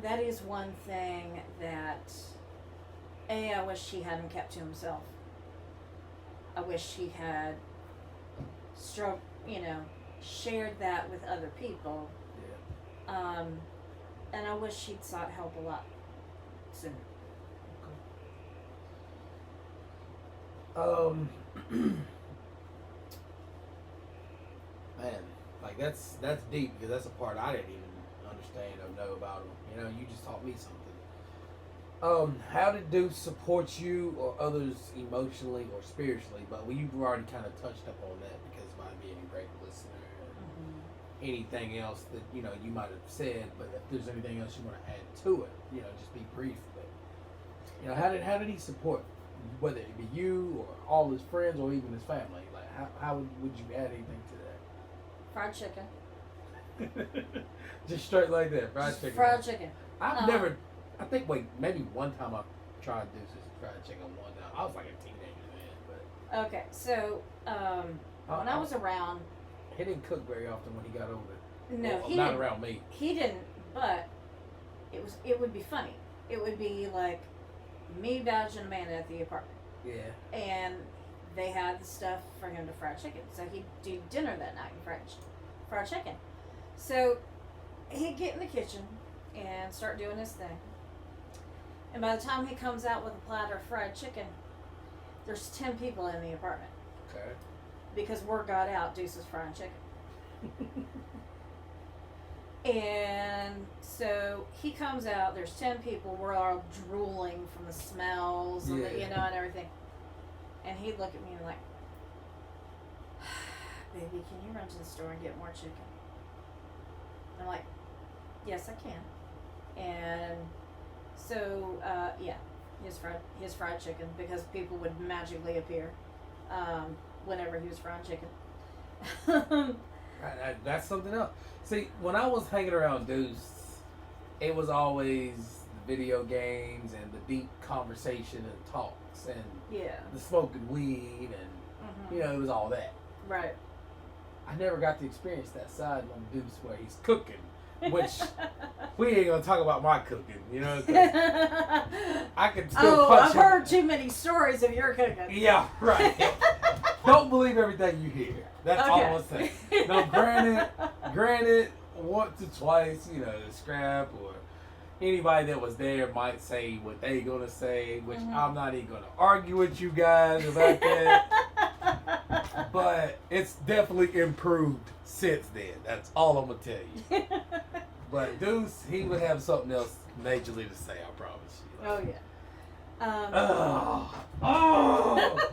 that is one thing that I wish he hadn't kept to himself. I wish he had shared that with other people. Yeah. And I wish he'd sought help a lot sooner. Man, like that's deep, because that's a part I didn't even understand or know about him. You just taught me something. How did Deuce support you or others emotionally or spiritually? But you've already kind of touched up on that because by being a great listener and anything else that you might have said. But if there's anything else you want to add to it, just be brief. But how did he support, whether it be you or all his friends or even his family? Like how would you add anything to Fried chicken. that? Just straight like that, fried chicken. Fried chicken. I've never. I think maybe one time I tried Deuce's fried chicken one time. I was like a teenager then, but Okay, so when I was around, he didn't cook very often when he got older. no, Well, he not didn't. around me. He didn't, but it would be funny. It would be like me, Badge, and Amanda at the apartment, Yeah. and they had the stuff for him to fry chicken. So he'd do dinner that night and fried chicken. So he'd get in the kitchen and start doing his thing. And by the time he comes out with a platter of fried chicken, there's 10 people in the apartment. Okay. Because word got out, Deuce was frying chicken. And so he comes out, there's 10 people, we're all drooling from the smells and Yeah. and everything. And he'd look at me and like, baby, can you run to the store and get more chicken? I'm like, yes, I can. And so, his fried chicken, because people would magically appear whenever he was frying chicken. That's something else. See, when I was hanging around Deuce, it was always the video games and the deep conversation and talks and Yeah. the smoking weed and it was all that. Right. I never got to experience that side on Deuce where he's cooking, which we ain't gonna talk about my cooking, 'cause I can still punch I've him. heard too many stories of your cooking. Yeah, right. Don't believe everything you hear. That's all I'm saying. Now, granted, once or twice, the scrap or anybody that was there might say what they gonna say, which I'm not even gonna argue with you guys about that. But it's definitely improved since then. That's all I'm gonna tell you. But Deuce, he would have something else majorly to say. I promise you. Oh yeah.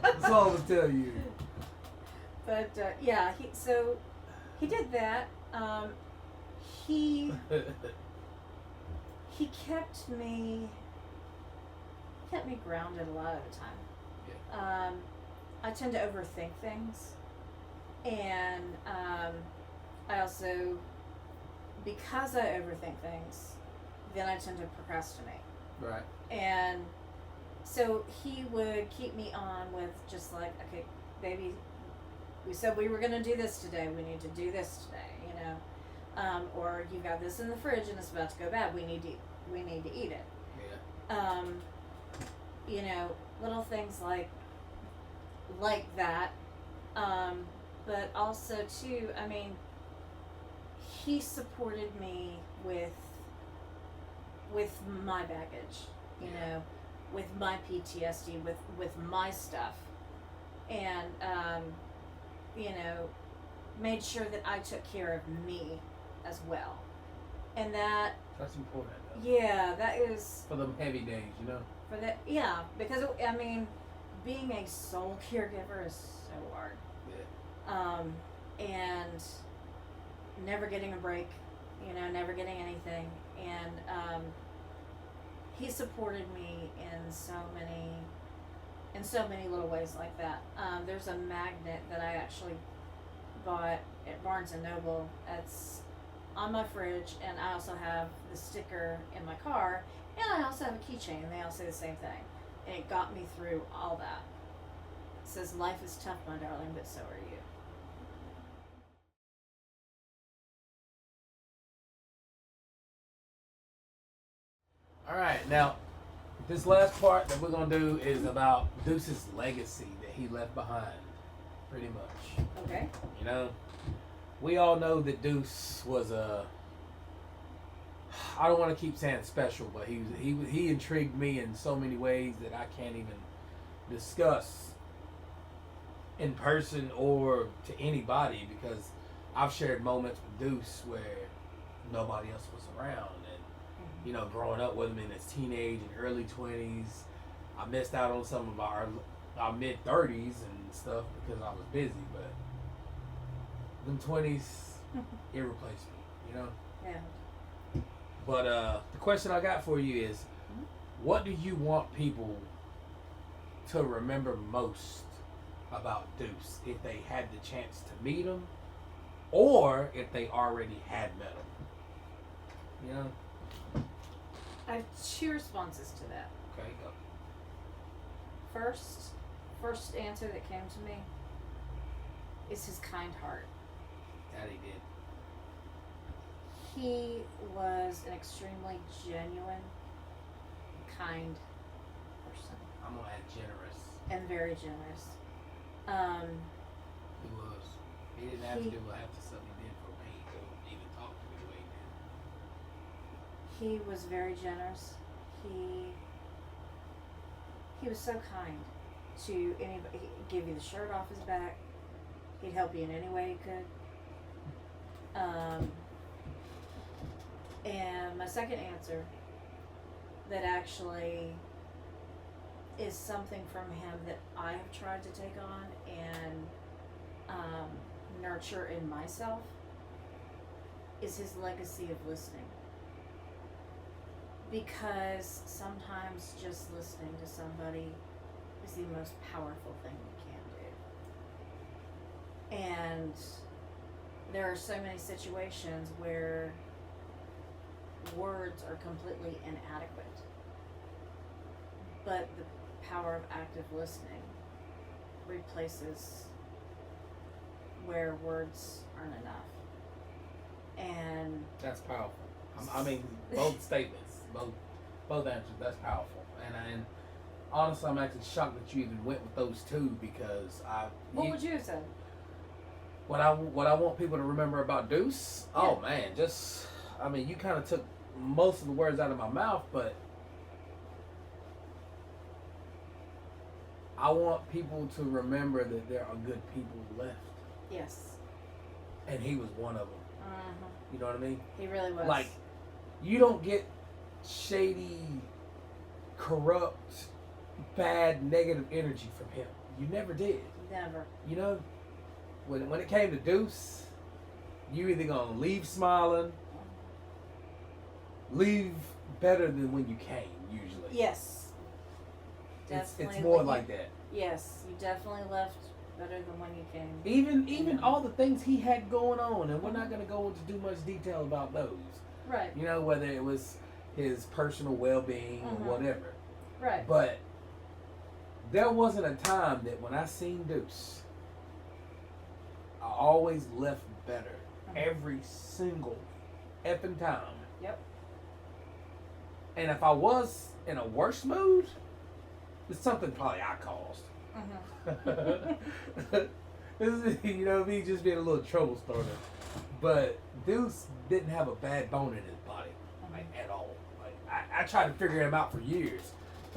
That's all I'm gonna tell you. But yeah, he did that. He kept me grounded a lot of the time. Yeah. I tend to overthink things, and I also, because I overthink things, then I tend to procrastinate. Right. And so he would keep me on with just like, okay, baby, we said we were going to do this today. We need to do this today, or you got this in the fridge and it's about to go bad. We need to eat it. Yeah. Little things like that. But also too, I mean, he supported me with my baggage, with my PTSD, with my stuff, and made sure that I took care of me as well, and That's important. Though. yeah, that is For them heavy days, for that, yeah, because being a sole caregiver is so hard. Yeah. And never getting a break, never getting anything, and he supported me in so many little ways like that. There's a magnet that I actually bought at Barnes and Noble. It's on my fridge, and I also have the sticker in my car, and I also have a keychain, and they all say the same thing. And it got me through all that. It says, "Life is tough, my darling, but so are you." All right, now this last part that we're gonna do is about Deuce's legacy that he left behind, pretty much. Okay. We all know that Deuce was I don't want to keep saying special, but he intrigued me in so many ways that I can't even discuss in person or to anybody, because I've shared moments with Deuce where nobody else was around, and you know, growing up with him in his teenage and early 20s. I missed out on some of our mid 30s and stuff because I was busy, but them 20s, it replaced me, you know? Yeah. But the question I got for you is, what do you want people to remember most about Deuce if they had the chance to meet him or if they already had met him? You know? I have two responses to that. Okay, go. First answer that came to me is his kind heart. That he did. He was an extremely genuine, kind person. I'm gonna add generous. And very generous. He was. He didn't have to do half the stuff he did for me to even talk to me the way he did. He was very generous. He was so kind to anybody. He'd give you the shirt off his back. He'd help you in any way he could. And my second answer that actually is something from him that I have tried to take on and nurture in myself is his legacy of listening. Because sometimes just listening to somebody is the most powerful thing you can do. And there are so many situations where words are completely inadequate. But the power of active listening replaces where words aren't enough. And that's powerful. I mean, both statements, both answers. That's powerful. And honestly, I'm actually shocked that you even went with those two because What would you have said? What I want people to remember about Deuce? Yeah. Oh man, you kind of took most of the words out of my mouth, but I want people to remember that there are good people left. Yes. And he was one of them. You know what I mean? He really was. Like, you don't get shady, corrupt, bad, negative energy from him. You never did. Never. You know, when it came to Deuce, you either gonna leave smiling, leave better than when you came, usually. Yes. It's more like that. Yes, you definitely left better than when you came. Even all the things he had going on, and we're not going to go into too much detail about those. Right. You know, whether it was his personal well-being or whatever. Right. But there wasn't a time that when I seen Deuce, I always left better. Every single effing time. Yep. And if I was in a worse mood, it's something probably I caused. This is, you know, me just being a little trouble starter. But Deuce didn't have a bad bone in his body, like at all. Like I tried to figure him out for years.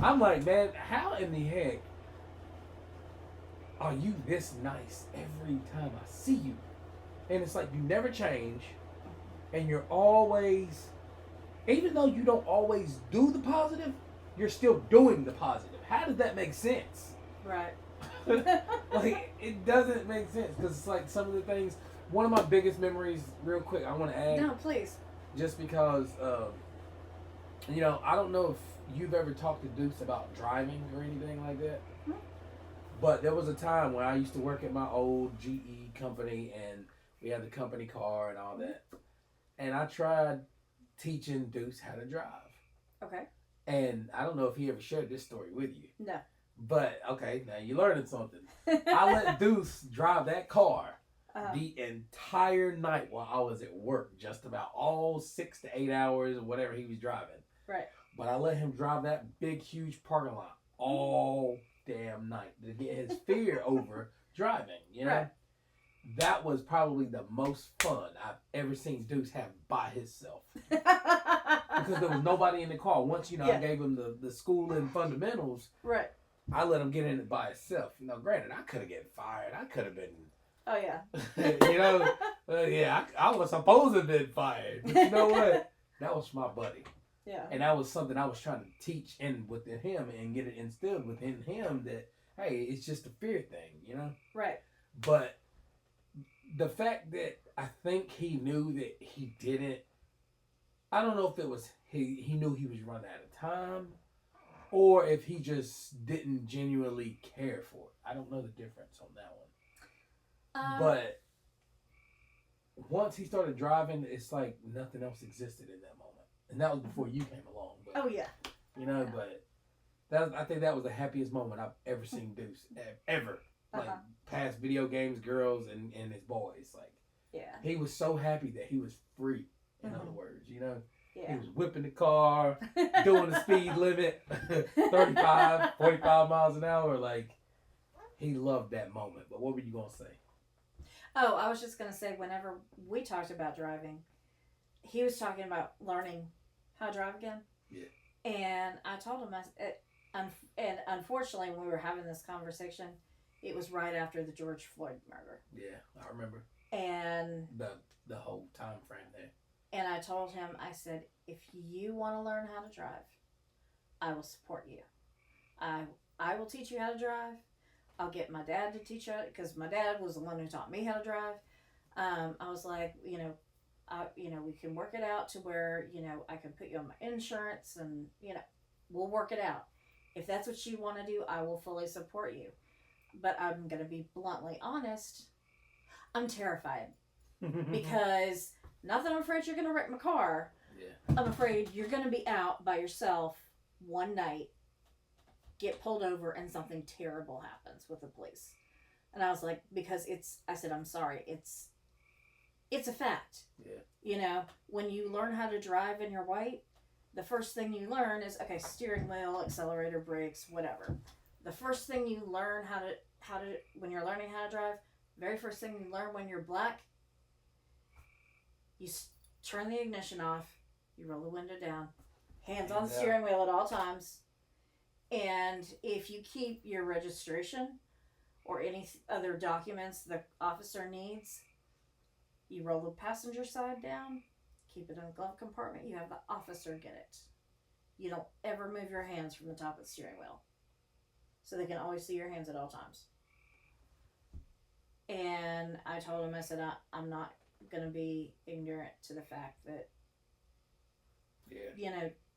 I'm like, man, how in the heck are you this nice every time I see you? And it's like you never change, and you're always, even though you don't always do the positive, you're still doing the positive. How does that make sense? Right. Like, it doesn't make sense because it's like some of the things. One of my biggest memories, real quick, I want to add. No, please. Just because, you know, I don't know if you've ever talked to Deuce about driving or anything like that. But there was a time when I used to work at my old GE company and we had the company car and all that. And I tried teaching Deuce how to drive. Okay. And I don't know if he ever shared this story with you. No. But, okay, now you're learning something. I let Deuce drive that car the entire night while I was at work, just about all 6 to 8 hours or whatever he was driving. Right. But I let him drive that big, huge parking lot all damn night to get his fear over driving, you know? Right. That was probably the most fun I've ever seen Deuce have by himself. Because there was nobody in the car. Once, you know, I gave him the schooling fundamentals. Right. I let him get in it by himself. You know, granted, I could have gotten fired. I could have been... Oh, yeah. You know, I was supposed to have been fired. But you know what? That was my buddy. Yeah. And that was something I was trying to teach within him and get it instilled within him that, hey, it's just a fear thing, you know? Right. But the fact that I think he knew that he didn't, I don't know if it was he knew he was running out of time or if he just didn't genuinely care for it. I don't know the difference on that one. But once he started driving, it's like nothing else existed in that moment. And that was before you came along. But, oh, yeah. You know, but I think that was the happiest moment I've ever seen Deuce. Ever. Like, past video games, girls, and his boys. Like, yeah. He was so happy that he was free, in other words, you know? Yeah. He was whipping the car, doing the speed limit, 35, 45 miles an hour. Like, he loved that moment. But what were you going to say? Oh, I was just going to say, whenever we talked about driving, he was talking about learning how to drive again. Yeah. And I told him, and unfortunately, when we were having this conversation, it was right after the George Floyd murder. Yeah, I remember. And the whole time frame there. And I told him, I said, if you want to learn how to drive, I will support you. I will teach you how to drive. I'll get my dad to teach you, because my dad was the one who taught me how to drive. I was like, we can work it out to where, I can put you on my insurance and, we'll work it out. If that's what you want to do, I will fully support you. But I'm going to be bluntly honest. I'm terrified because not that I'm afraid you're going to wreck my car. Yeah. I'm afraid you're going to be out by yourself one night, get pulled over, and something terrible happens with the police. And I was like, I said, I'm sorry. It's a fact. Yeah. When you learn how to drive and you're white, the first thing you learn is, okay, steering wheel, accelerator, brakes, whatever. The first thing you learn when you're learning how to drive, very first thing you learn when you're black, you turn the ignition off, you roll the window down, hands on the steering wheel at all times, and if you keep your registration or any other documents the officer needs, you roll the passenger side down, keep it in the glove compartment, you have the officer get it. You don't ever move your hands from the top of the steering wheel, so they can always see your hands at all times. And I told him, I said, I'm not going to be ignorant to the fact that,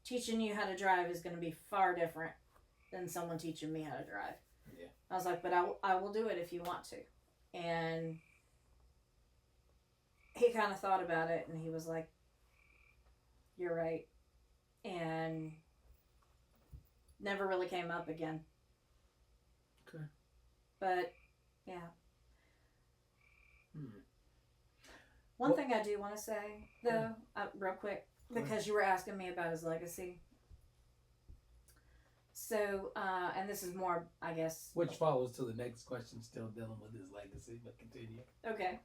teaching you how to drive is going to be far different than someone teaching me how to drive. Yeah. I was like, but I will do it if you want to. And he kind of thought about it, and he was like, you're right. And never really came up again. Okay. But, yeah. One thing I do want to say, though, real quick, because you were asking me about his legacy. So, and this is more, I guess. Which follows to the next question, still dealing with his legacy, but continue. Okay.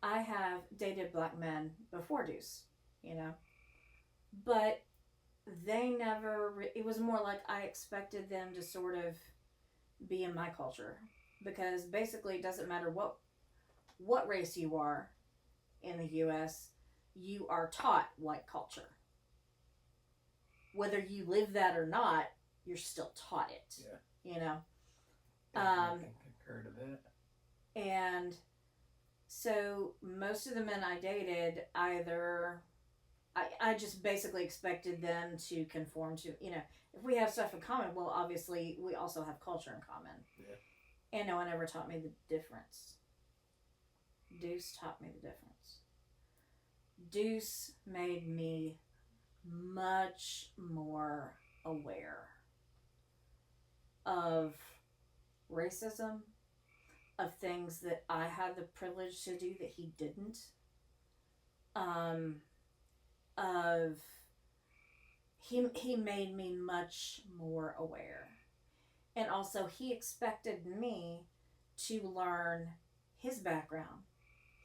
I have dated black men before Deuce, but they never, it was more like I expected them to sort of be in my culture, because basically it doesn't matter what race you are in the U.S., you are taught white culture. Whether you live that or not, you're still taught it. Yeah. I can concur to that. And so most of the men I dated, either I just basically expected them to conform to, if we have stuff in common, well, obviously we also have culture in common. Yeah. And no one ever taught me the difference. Deuce taught me the difference. Deuce made me much more aware of racism, of things that I had the privilege to do that he didn't. He made me much more aware. And also he expected me to learn his background,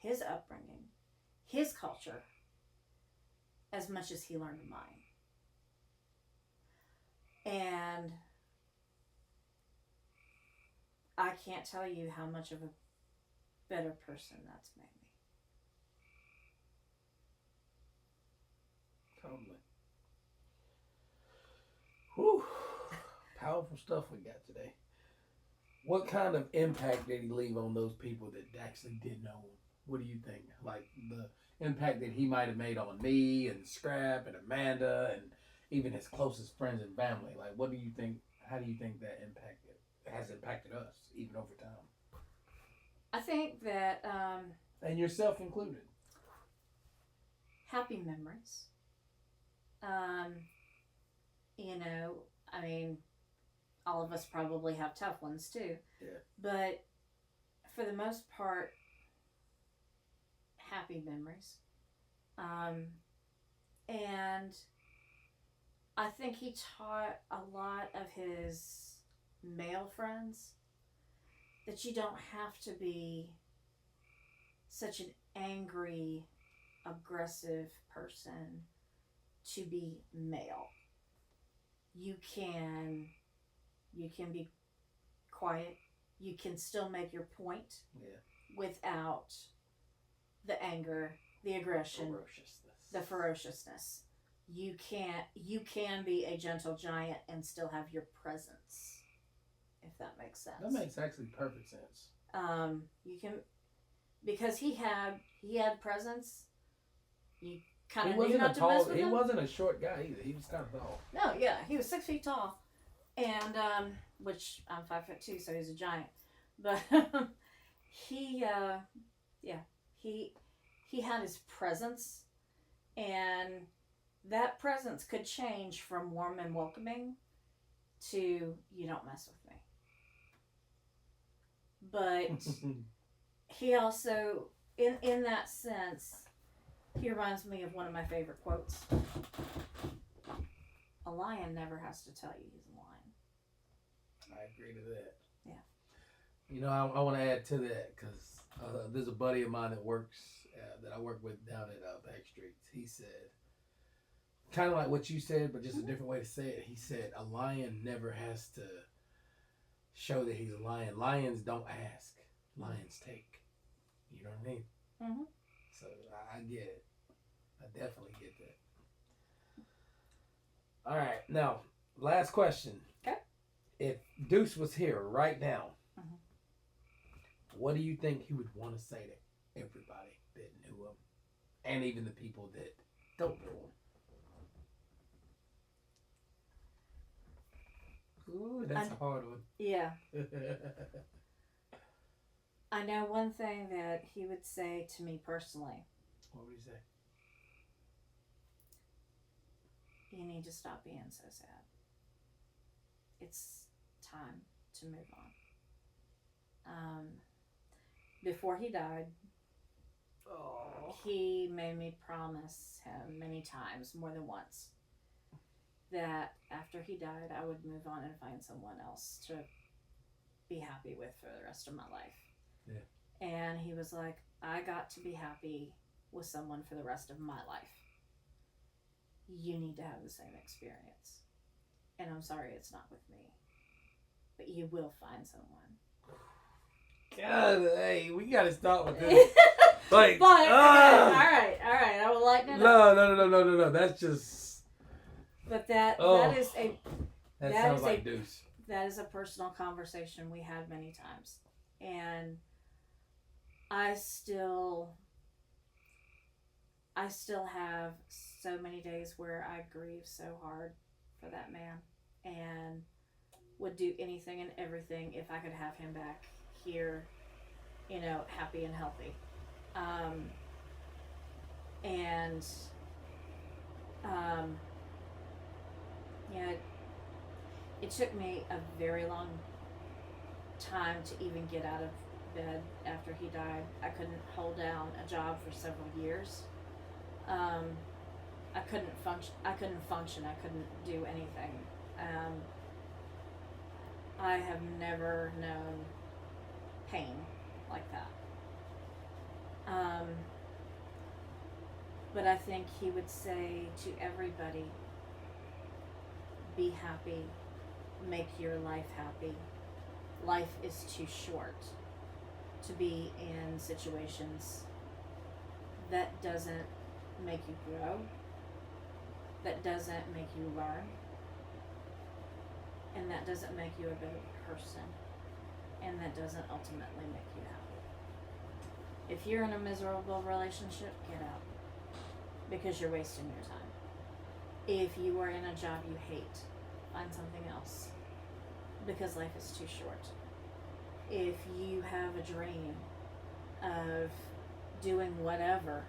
his upbringing, his culture, as much as he learned mine. And I can't tell you how much of a better person that's made me. Totally. Whew. Powerful stuff we got today. What kind of impact did he leave on those people that actually did know him? What do you think? Like the impact that he might have made on me and Scrap and Amanda and even his closest friends and family. Like, what do you think? How do you think that has impacted us, even over time? I think that And yourself included. happy memories. You know, I mean, all of us probably have tough ones too. Yeah. But for the most part, happy memories. And I think he taught a lot of his male friends that you don't have to be such an angry, aggressive person to be male. You can be quiet. You can still make your point without the anger, the aggression, the ferociousness. You can be a gentle giant and still have your presence, if that makes sense. That makes actually perfect sense. You can, because he had presence. You kind of knew not to mess with him. He wasn't a short guy either. He was kind of tall. No, yeah, he was 6 feet tall, and which I'm 5'2", so he's a giant. But he had his presence, and that presence could change from warm and welcoming to you don't mess with me. But he also, in that sense, he reminds me of one of my favorite quotes. A lion never has to tell you he's a lion. I agree to that. Yeah. You know, I want to add to that because there's a buddy of mine that I work with down at Back Streets. He said, kind of like what you said, but just a different way to say it. He said, a lion never has to show that he's a lion. Lions don't ask. Lions take. You know what I mean? Mm-hmm. So I get it. I definitely get that. All right. Now, last question. Okay. If Deuce was here right now, mm-hmm. what do you think he would want to say to everybody that knew him and even the people that don't know him? Ooh, that's a hard one. Yeah. I know one thing that he would say to me personally. What would he say? You need to stop being so sad. It's time to move on. Before he died, he made me promise him many times, more than once, that after he died, I would move on and find someone else to be happy with for the rest of my life. Yeah. And he was like, I got to be happy with someone for the rest of my life. You need to have the same experience. And I'm sorry it's not with me. But you will find someone. God, hey, we gotta stop with this. Like, but, okay, all right, I will lighten it up. No. That's just. But that is a. That sounds like Deuce. That is a personal conversation we had many times, and I still have so many days where I grieve so hard for that man, and would do anything and everything if I could have him back here, happy and healthy. It took me a very long time to even get out of bed after he died. I couldn't hold down a job for several years. I couldn't function. I couldn't do anything. I have never known pain like that. But I think he would say to everybody, be happy, make your life happy. Life is too short to be in situations that doesn't make you grow that doesn't make you learn, and that doesn't make you a better person, and that doesn't ultimately make you happy. If you're in a miserable relationship, get out, because you're wasting your time. If you are in a job you hate, find something else, because life is too short. If you have a dream of doing whatever,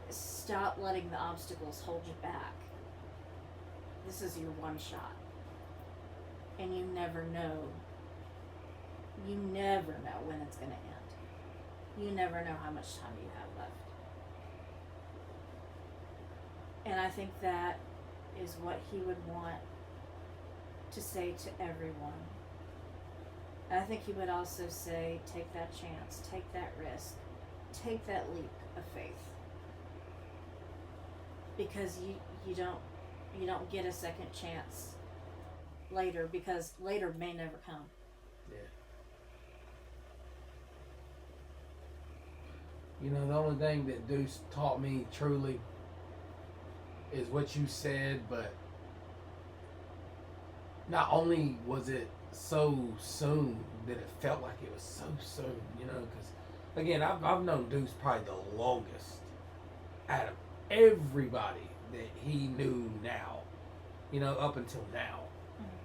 stop letting the obstacles hold you back. This is your one shot. And you never know when it's going to end. You never know how much time you have left. And I think that is what he would want to say to everyone. And I think he would also say, take that chance, take that risk, take that leap of faith. Because you don't get a second chance later, because later may never come. Yeah. You know, the only thing that Deuce taught me truly is what you said, but not only was it so soon that it felt like it was so soon, you know, because again, I've known Deuce probably the longest out of everybody that he knew now, you know, up until now. Mm-hmm.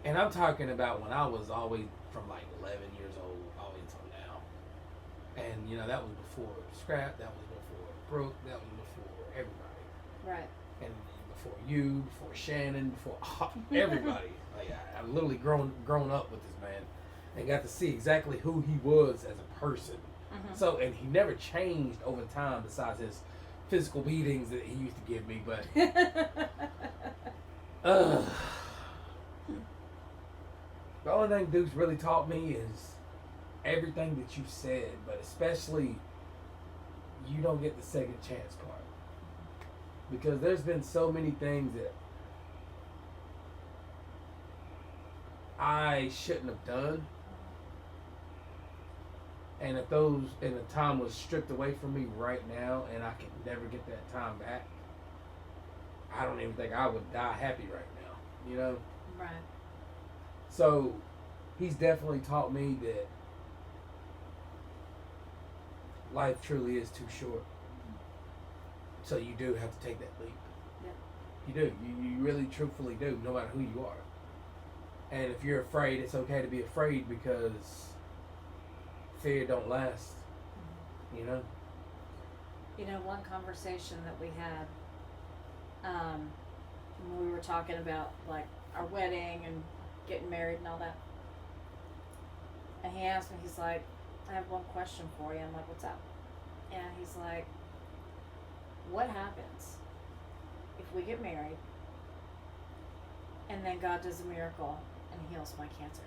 And I'm talking about when I was always from like 11 years old all the way until now. And, you know, that was before Scrap, that was before Brooke, that was before everybody. Right. And before you, before Shannon, before everybody. Like I literally grown up with this man and got to see exactly who he was as a person. Mm-hmm. So, and he never changed over time besides his physical beatings that he used to give me, but the only thing Deuce really taught me is everything that you said, but especially you don't get the second chance part. Because there's been so many things that I shouldn't have done. And if the time was stripped away from me right now and I could never get that time back, I don't even think I would die happy right now, you know? Right. So he's definitely taught me that life truly is too short. So you do have to take that leap. Yeah. You do. You really truthfully do, no matter who you are. And if you're afraid, it's okay to be afraid, because fear don't last. Mm-hmm. You know? You know, one conversation that we had, when we were talking about like our wedding and getting married and all that. And he asked me, he's like, I have one question for you. I'm like, what's up? And he's like, what happens if we get married and then God does a miracle and heals my cancer?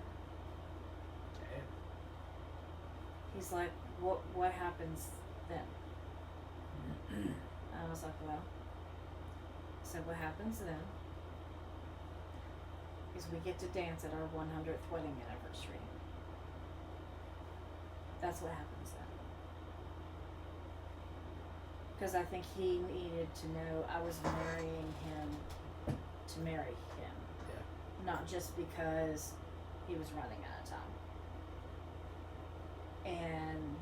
Damn. He's like, what happens then? I was like, well, I said, what happens then is we get to dance at our 100th wedding anniversary. That's what happens then. Because I think he needed to know I was marrying him to marry him. Yeah. Not just because he was running out of time. And,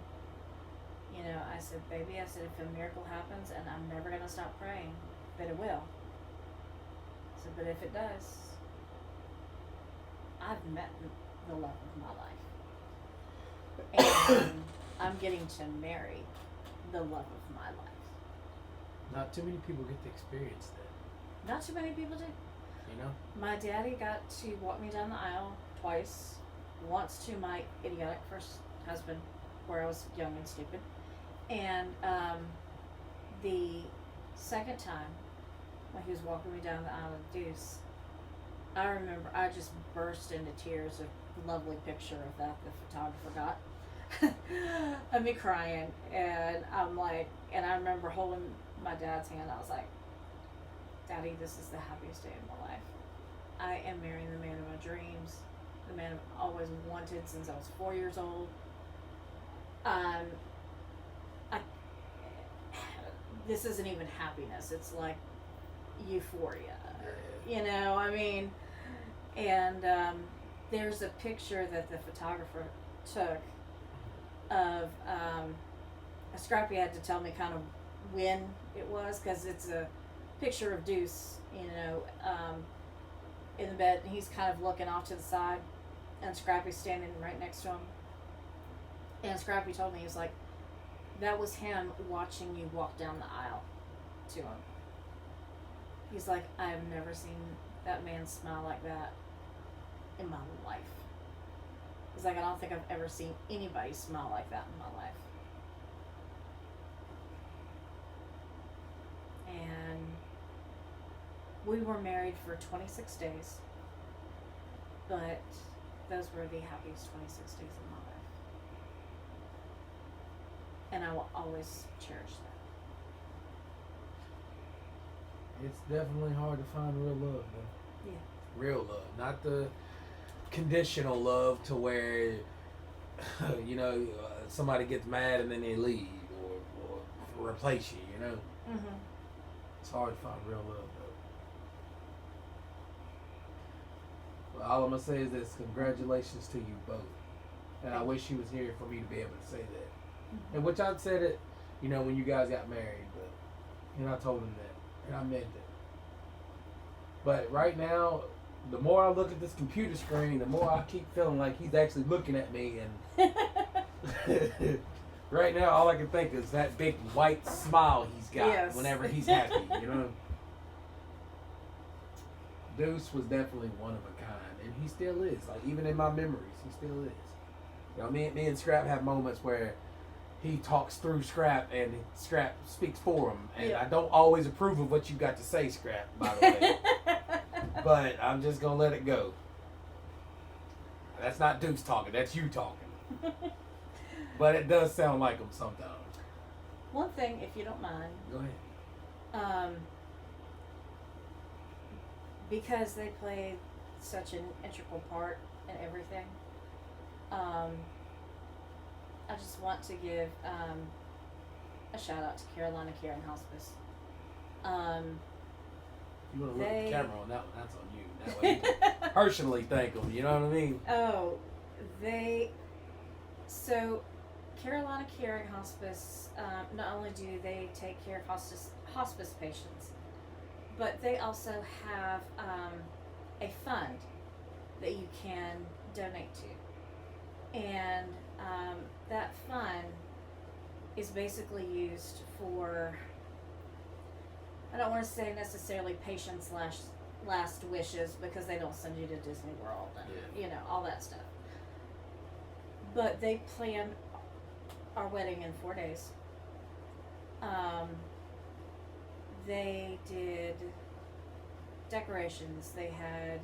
you know, I said, baby, I said, if a miracle happens, and I'm never going to stop praying, but it will. I said, but if it does, I've met the love of my life. And I'm getting to marry the love of my life. Not too many people get to experience that. Not too many people do. You know? My daddy got to walk me down the aisle twice. Once to my idiotic first husband, where I was young and stupid. And the second time, when he was walking me down the aisle of Deuce, I remember I just burst into tears. A lovely picture of that the photographer got. Of me crying, and I'm like, and I remember holding my dad's hand. I was like, Daddy, this is the happiest day of my life. I am marrying the man of my dreams, the man I've always wanted since I was 4 years old. this isn't even happiness. It's like euphoria. You know, I mean, and there's a picture that the photographer took of Scrappy had to tell me kind of when it was, because it's a picture of Deuce, you know, in the bed, and he's kind of looking off to the side, and Scrappy's standing right next to him. And Scrappy told me, he was like, that was him watching you walk down the aisle to him. He's like, I have never seen that man smile like that in my life. He's like, I don't think I've ever seen anybody smile like that in my life. And we were married for 26 days, but those were the happiest 26 days of my life. And I will always cherish that. It's definitely hard to find real love, though. Yeah. Real love, not the conditional love to where, you know, somebody gets mad and then they leave or replace you, you know? Mm-hmm. It's hard to find real love, though. But all I'm going to say is this, congratulations to you both. And I wish you was here for me to be able to say that. Mm-hmm. And which I said it, you know, when you guys got married, but, you know, I told him that, and I meant it. But right now, the more I look at this computer screen, the more I keep feeling like he's actually looking at me, and right now, all I can think is that big white smile he's got whenever he's happy, you know? Deuce was definitely one of a kind, and he still is. Like, even in my memories, he still is. You know, me and Scrap have moments where he talks through Scrap, and Scrap speaks for him. And I don't always approve of what you got to say, Scrap, by the way. But I'm just going to let it go. That's not Deuce talking, that's you talking. But it does sound like him sometimes. One thing, if you don't mind. Go ahead. Because they played such an integral part in everything, I just want to give a shout out to Carolina Care and Hospice. You want to look at the camera on that one, that's on you. That way you can personally thank them, you know what I mean? Oh, so Carolina Care and Hospice, not only do they take care of hospice patients, but they also have a fund that you can donate to. And that fund is basically used for, I don't want to say necessarily patients' last wishes, because they don't send you to Disney World and you know, all that stuff. But they planned our wedding in 4 days. They did decorations. They had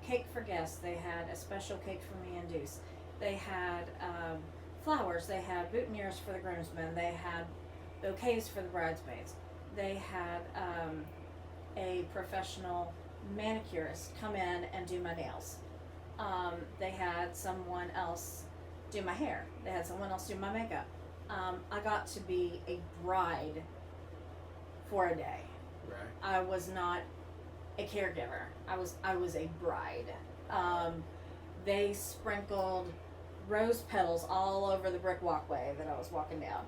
cake for guests. They had a special cake for me and Deuce. They had flowers. They had boutonnieres for the groomsmen. They had bouquets for the bridesmaids. They had a professional manicurist come in and do my nails. They had someone else do my hair. They had someone else do my makeup. I got to be a bride for a day. Right. I was not a caregiver. I was a bride. They sprinkled rose petals all over the brick walkway that I was walking down.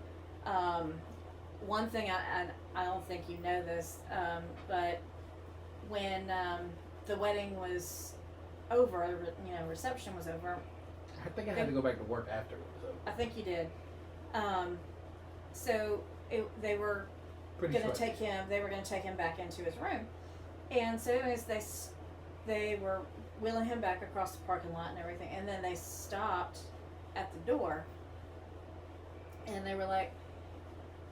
One thing I don't think you know this, but when the wedding was over, you know, reception was over. I think I had to go back to work after it was over. I think you did. So they were going to take him. They were going to take him back into his room, and so anyways, they were wheeling him back across the parking lot and everything, and then they stopped at the door, and they were like,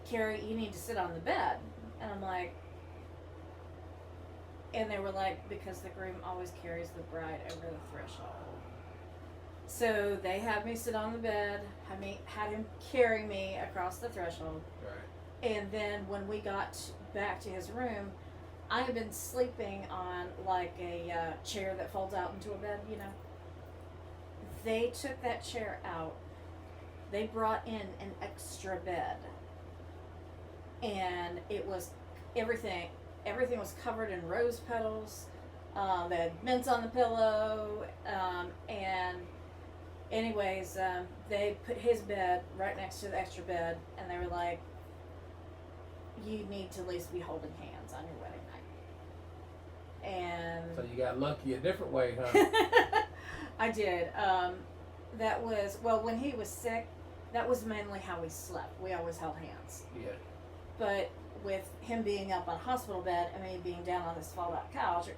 "Carrie, you need to sit on the bed," and I'm like. And they were like, because the groom always carries the bride over the threshold. So they had me sit on the bed, had him carry me across the threshold. Right. And then when we got back to his room, I had been sleeping on like a chair that folds out into a bed, you know. They took that chair out. They brought in an extra bed and it was everything. Everything was covered in rose petals. They had mints on the pillow, and anyways, they put his bed right next to the extra bed, and they were like, "You need to at least be holding hands on your wedding night." And so you got lucky a different way, huh? I did. That was, well, when he was sick, that was mainly how we slept. We always held hands. Yeah. But with him being up on hospital bed and me being down on this fold out couch,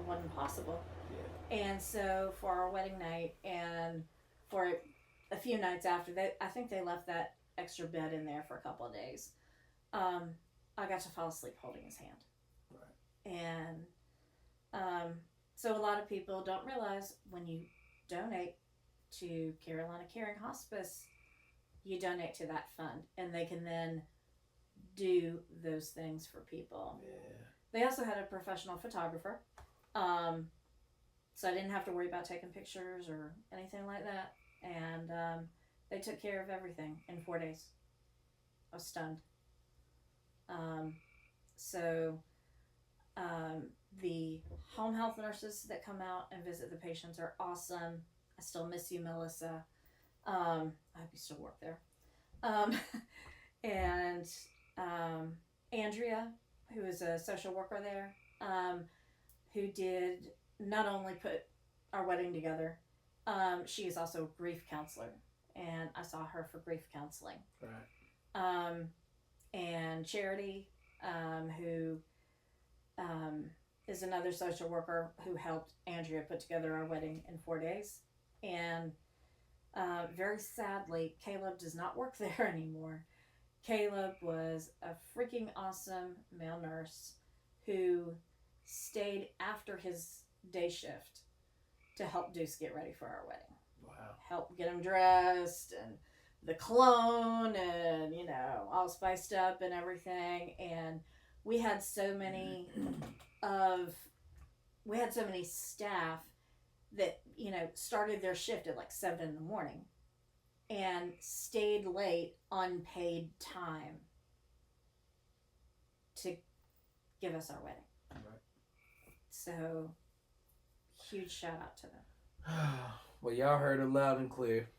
wasn't possible. Yeah. And so for our wedding night and for a few nights after that, I think they left that extra bed in there for a couple of days. I got to fall asleep holding his hand. Right. And so a lot of people don't realize when you donate to Carolina Caring Hospice, you donate to that fund, and they can then do those things for people. Yeah. They also had a professional photographer, so I didn't have to worry about taking pictures or anything like that, and they took care of everything in 4 days. I was stunned. The home health nurses that come out and visit the patients are awesome. I still miss you, Melissa. I hope you still work there. And Andrea, who is a social worker there, who did not only put our wedding together, she is also a grief counselor, and I saw her for grief counseling. Right. And Charity, who is another social worker who helped Andrea put together our wedding in 4 days. And very sadly, Caleb does not work there anymore. Caleb was a freaking awesome male nurse who stayed after his day shift to help Deuce get ready for our wedding. Wow. Help get him dressed and the cologne and, all spiced up and everything. And we had so many staff that, started their shift at like 7 a.m. and stayed late unpaid time to give us our wedding. Right. So, huge shout out to them. Well, y'all heard it loud and clear,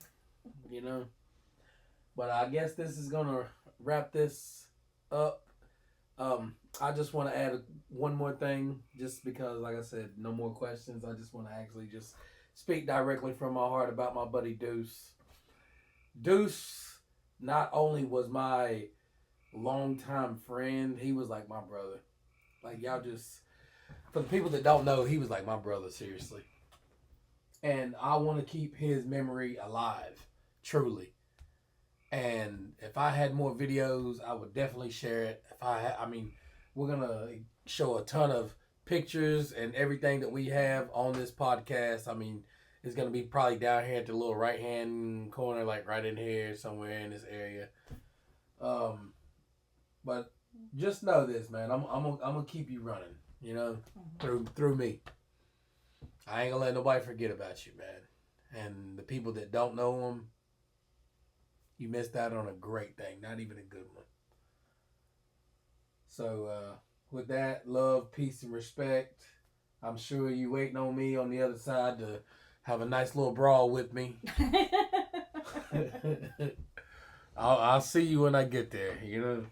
But I guess this is going to wrap this up. I just want to add one more thing, just because, like I said, no more questions. I just want to actually just speak directly from my heart about my buddy Deuce. Deuce not only was my longtime friend, he was like my brother. Like, y'all just, for the people that don't know, he was like my brother, seriously. And I want to keep his memory alive, truly. And if I had more videos, I would definitely share it. We're going to show a ton of pictures and everything that we have on this podcast. It's going to be probably down here at the little right-hand corner, like right in here, somewhere in this area. But just know this, man. I'm gonna keep you running, through me. I ain't gonna let nobody forget about you, man. And the people that don't know him, you missed out on a great thing, not even a good one. So, with that, love, peace, and respect. I'm sure you waiting on me on the other side to have a nice little brawl with me. I'll see you when I get there.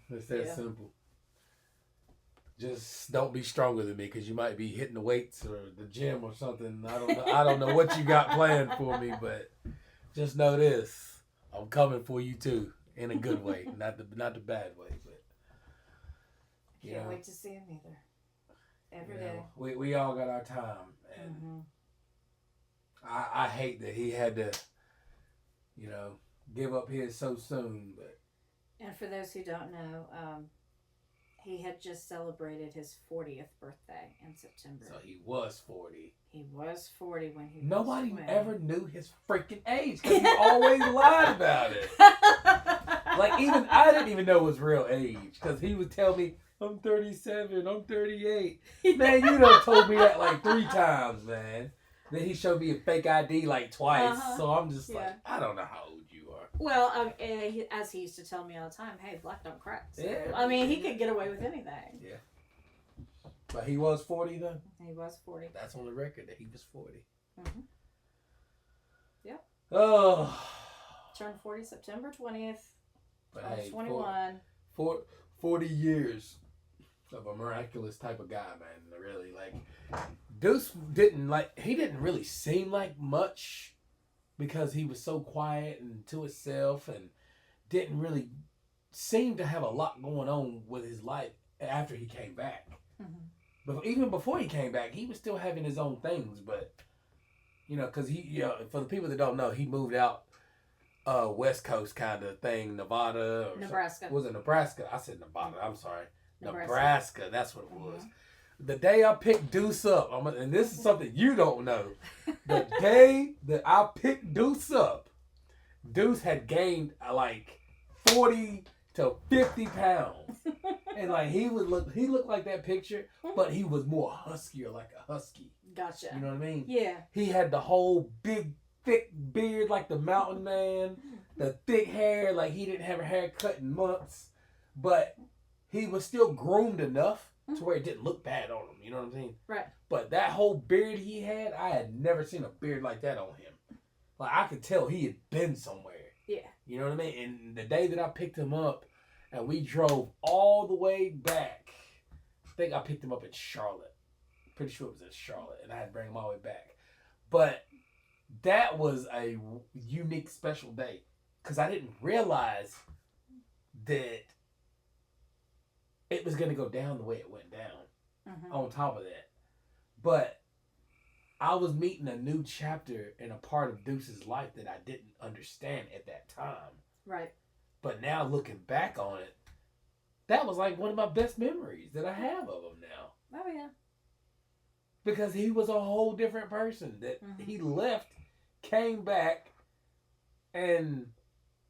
It's that simple. Just don't be stronger than me, because you might be hitting the weights or the gym or something. I don't know what you got planned for me, but just know this: I'm coming for you too, in a good way, not the bad way. But can't wait to see him either. Every day. We all got our time, and I hate that he had to, give up his so soon. But and for those who don't know, he had just celebrated his 40th birthday in September. So he was 40. He was 40 when he Nobody was ever knew his freaking age, because he always lied about it. Like, even I didn't even know his real age, because he would tell me, I'm 37, I'm 38. Man, you done told me that like 3 times, man. Then he showed me a fake ID like twice. So I'm just like, I don't know how old you are. Well, as he used to tell me all the time, hey, black don't crack. So, Yeah. I mean, he could get away with anything. Yeah. But he was 40 though? He was 40. That's on the record that he was 40. Mm-hmm. Yep. Oh. Turned 40 September 20th. But I was hey, 21. 40 years of a miraculous type of guy, man. Really, like, Deuce he didn't really seem like much because he was so quiet and to himself and didn't really seem to have a lot going on with his life after he came back. Mm-hmm. But even before he came back, he was still having his own things. But, because for the people that don't know, he moved out West Coast kind of thing, Nevada. Or Nebraska. Was it Nebraska? I said Nevada. I'm sorry. Nebraska. That's what it was. Mm-hmm. The day I picked Deuce up, and this is something you don't know. The day that I picked Deuce up, Deuce had gained like 40 to 50 pounds. And like he looked like that picture, but he was more huskier, like a husky. Gotcha. You know what I mean? Yeah. He had the whole big, thick beard like the mountain man, the thick hair, like he didn't have a haircut in months, but he was still groomed enough to where it didn't look bad on him. You know what I'm saying? Right. But that whole beard he had, I had never seen a beard like that on him. Like I could tell he had been somewhere. Yeah. You know what I mean? And the day that I picked him up, and we drove all the way back. I think I picked him up in Charlotte. Pretty sure it was in Charlotte, and I had to bring him all the way back. But that was a unique, special day because I didn't realize that it was going to go down the way it went down. Mm-hmm. On top of that. But I was meeting a new chapter in a part of Deuce's life that I didn't understand at that time. Right. But now looking back on it, that was like one of my best memories that I have of him now. Oh, yeah. Because he was a whole different person that he left, came back, and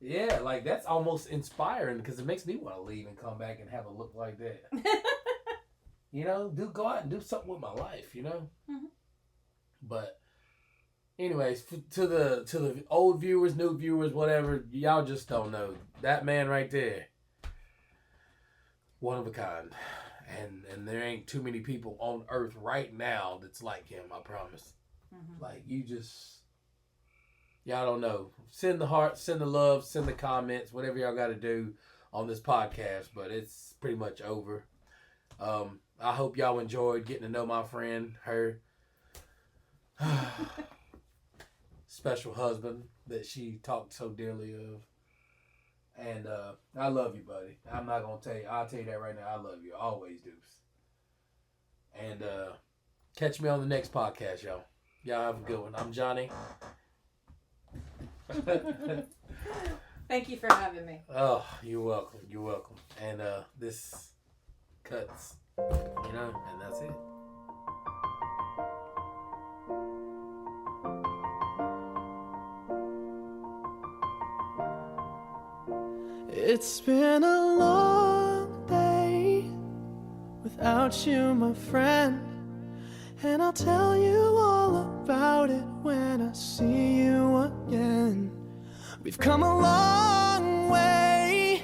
yeah, like that's almost inspiring because it makes me want to leave and come back and have a look like that. Go out and do something with my life, Mm-hmm. But anyways, to the old viewers, new viewers, whatever, y'all just don't know. That man right there, one of a kind. And there ain't too many people on earth right now that's like him, I promise. Mm-hmm. Like, y'all don't know. Send the heart, send the love, send the comments, whatever y'all got to do on this podcast, but it's pretty much over. I hope y'all enjoyed getting to know my friend, her special husband that she talked so dearly of. And I love you, buddy. I'm not going to tell you. I'll tell you that right now. I love you. Always, Deuce. And catch me on the next podcast, y'all. Y'all have a good one. I'm Johnny. Thank you for having me. Oh, you're welcome. You're welcome. And this cuts, and that's it. It's been a long day without you, my friend, and I'll tell you all about it when I see you again. We've come a long way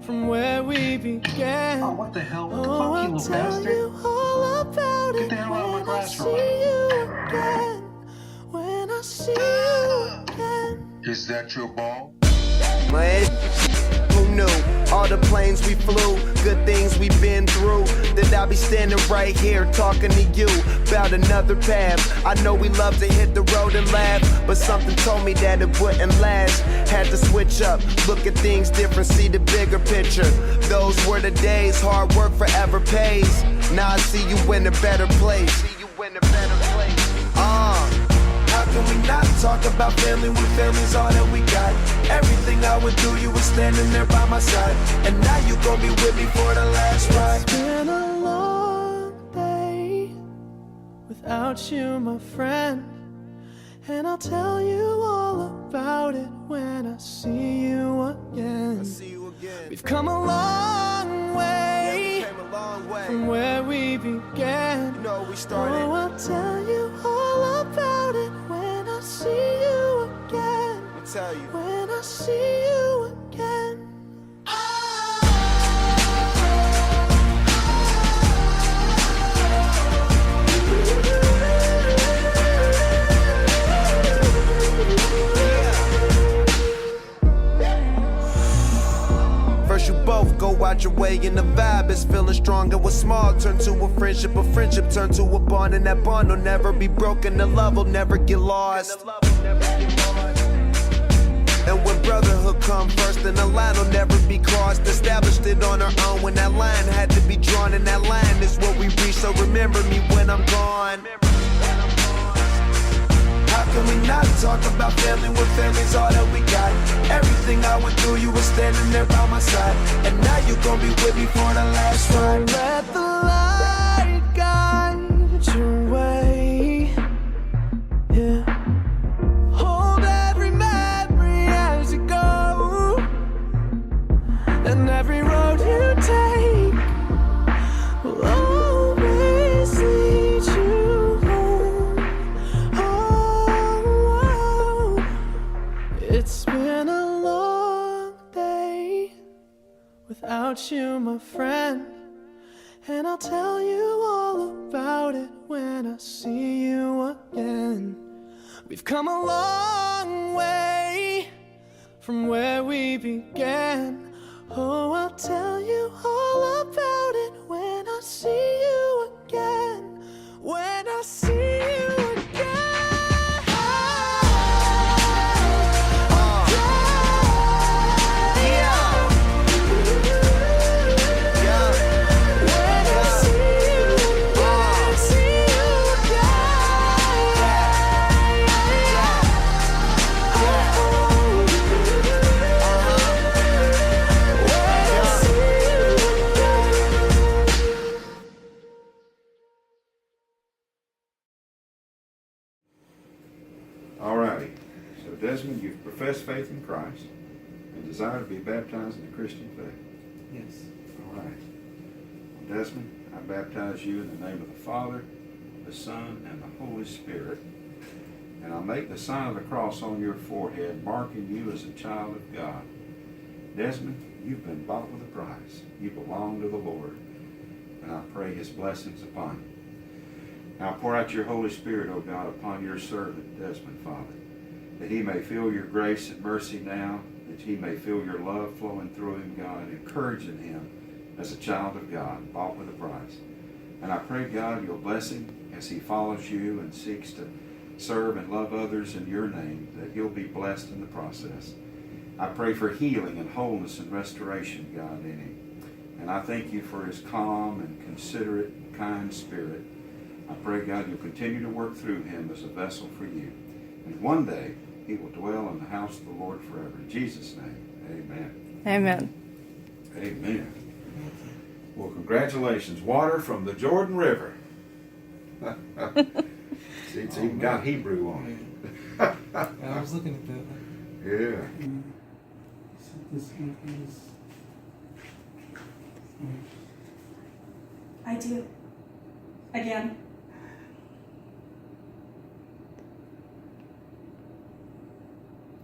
from where we began. Oh, what the hell? What the fuck, you I'll little tell bastard? you all about Get it the hell out of my when I grass see rod. you again. When I see you again. Is that your ball? Man, who knew? All the planes we flew, good things we've been through. That I'll be standing right here talking to you about another path. I know we love to hit the road and laugh, but something told me that it wouldn't last. Had to switch up, look at things different, see the bigger picture. Those were the days, hard work forever pays. Now I see you in a better place. How can we not talk about family when family's all that we got? Everything I would do, you were standing there by my side. And now you gon' be with me for the last ride. It's been a long day without you, my friend, and I'll tell you all about it when I see you again. We've come a long way, from where we began. You know we started. Oh, I'll tell you all about it when I see you again. Let me tell you. When I see you again. First you both go out your way and the vibe is feeling strong. And what's small turn to a friendship turn to a bond. And that bond will never be broken, the love will never get lost. And when brotherhood come first, then the line will never be crossed. Established it on our own when that line had to be drawn. And that line is what we reach, so remember me when I'm gone. How can we not talk about family when family's all that we got? Everything I went through, you were standing there by my side. And now you gon' be with me for the last ride. Let the light guide your way. Yeah. Hold every memory as you go. And every road you take will always lead you home. Oh, it's been a long day without you, my friend. And I'll tell you all about it when I see you again. We've come a long way from where we began. Oh, I'll tell you all about it when I see you again. When I see you again. When I see you again, see you Alrighty, so Deasmon, you've professed faith in Christ and desire to be baptized in the Christian faith. Yes. Alright. Well, Deasmon, I baptize you in the name of the Father, the Son, and the Holy Spirit. And I'll make the sign of the cross on your forehead, marking you as a child of God. Deasmon, you've been bought with a price. You belong to the Lord. And I pray His blessings upon you. Now pour out your Holy Spirit, O God, upon your servant Deasmon, Father, that he may feel your grace and mercy now, that he may feel your love flowing through him, God, encouraging him as a child of God, bought with a price. And I pray, God, you'll bless him as he follows you and seeks to serve and love others in your name, that he'll be blessed in the process. I pray for healing and wholeness and restoration, God, in him. And I thank you for his calm and considerate and kind spirit. I pray, God, you'll continue to work through him as a vessel for you. And one day, he will dwell in the house of the Lord forever. In Jesus' name, amen. Amen. Amen. Well, congratulations. Water from the Jordan River. See, it's even got Hebrew on it. I was looking at that. Yeah. This is. I do. Again.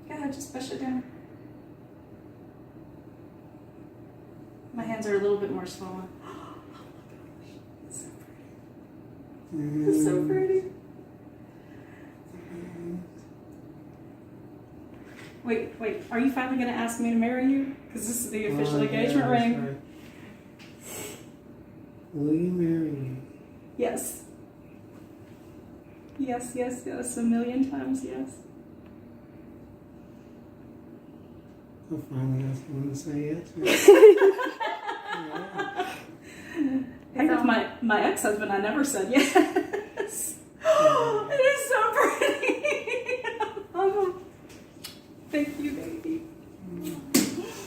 Go ahead, just push it down. My hands are a little bit more swollen. Oh my gosh. It's so pretty. It's so pretty. Wait. Are you finally going to ask me to marry you? Because this is the official engagement ring. Right. Will you marry me? Yes. Yes. 1,000,000 times yes. I finally got someone to say yes. Heck, with my ex-husband, I never said yes. It is so pretty. Thank you, baby.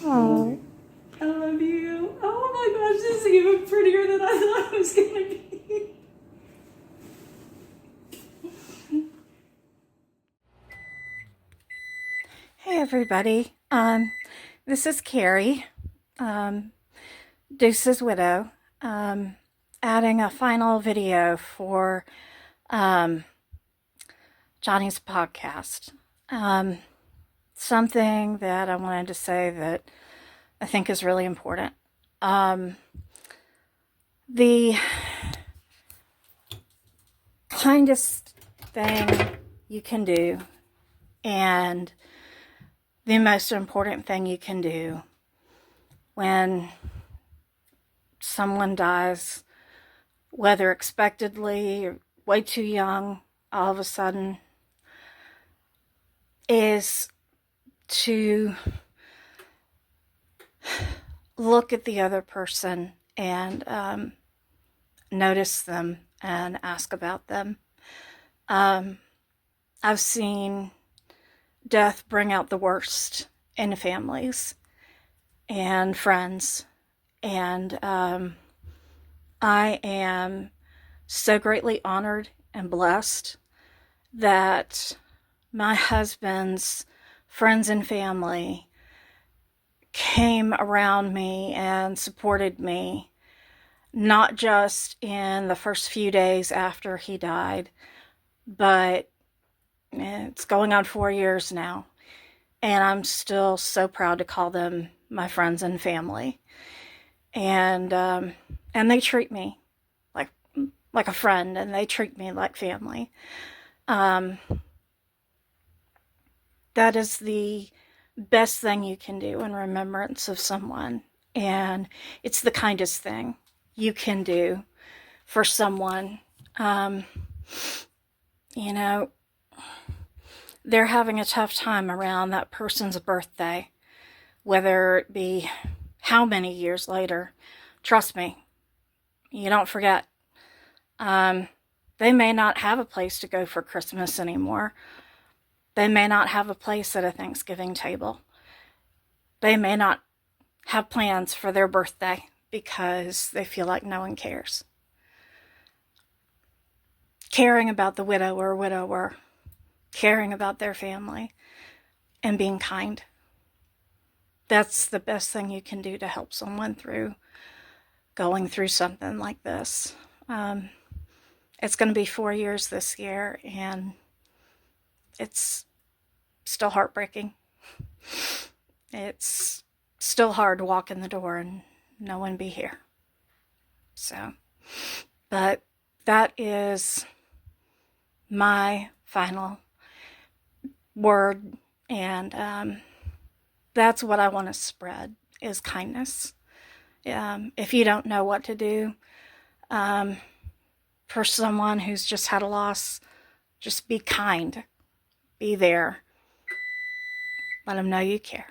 Oh. I love you. Oh my gosh, this is even prettier than I thought it was going to be. Hey everybody, this is Carrie, Deuce's widow, adding a final video for Johnny's podcast. something that I wanted to say that I think is really important. The kindest thing you can do, and the most important thing you can do when someone dies, whether expectedly or way too young, all of a sudden, is to look at the other person and notice them and ask about them. I've seen death bring out the worst in families and friends, and I am so greatly honored and blessed that my husband's friends and family came around me and supported me, not just in the first few days after he died, but it's going on 4 years now, and I'm still so proud to call them my friends and family. And they treat me like a friend, and they treat me like family. That is the best thing you can do in remembrance of someone, and it's the kindest thing you can do for someone. You know, they're having a tough time around that person's birthday, whether it be how many years later. Trust me, you don't forget. They may not have a place to go for Christmas anymore. They may not have a place at a Thanksgiving table. They may not have plans for their birthday because they feel like no one cares. Caring about the widow or widower, caring about their family, and being kind. That's the best thing you can do to help someone through going through something like this. It's going to be 4 years this year, and it's still heartbreaking. It's still hard to walk in the door and no one be here. So, but that is my final word, and that's what I want to spread, is kindness. If you don't know what to do for someone who's just had a loss, just be kind. Be there. Let them know you care.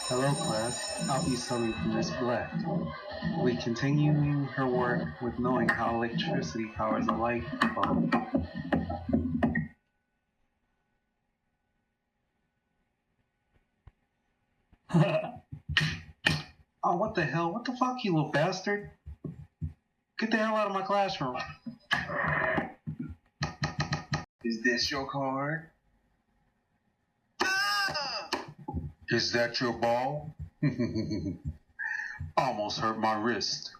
Hello class, I'll be subbing for Miss Black. We continuing her work with knowing how electricity powers a light bulb. Oh, what the hell? What the fuck, you little bastard? Get the hell out of my classroom. Is this your card? Is that your ball? Almost hurt my wrist.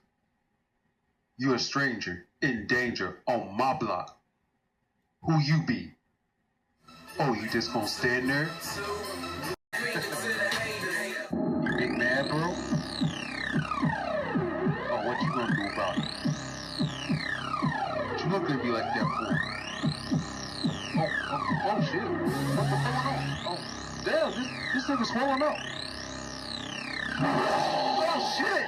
You're a stranger, in danger, on my block. Who you be? Oh, you just gonna stand there? You get mad, bro? Oh, what you gonna do about it? You not gonna be like that, fool. Oh, shit. What's going on? Oh, damn, this nigga's swollen up. Oh, shit.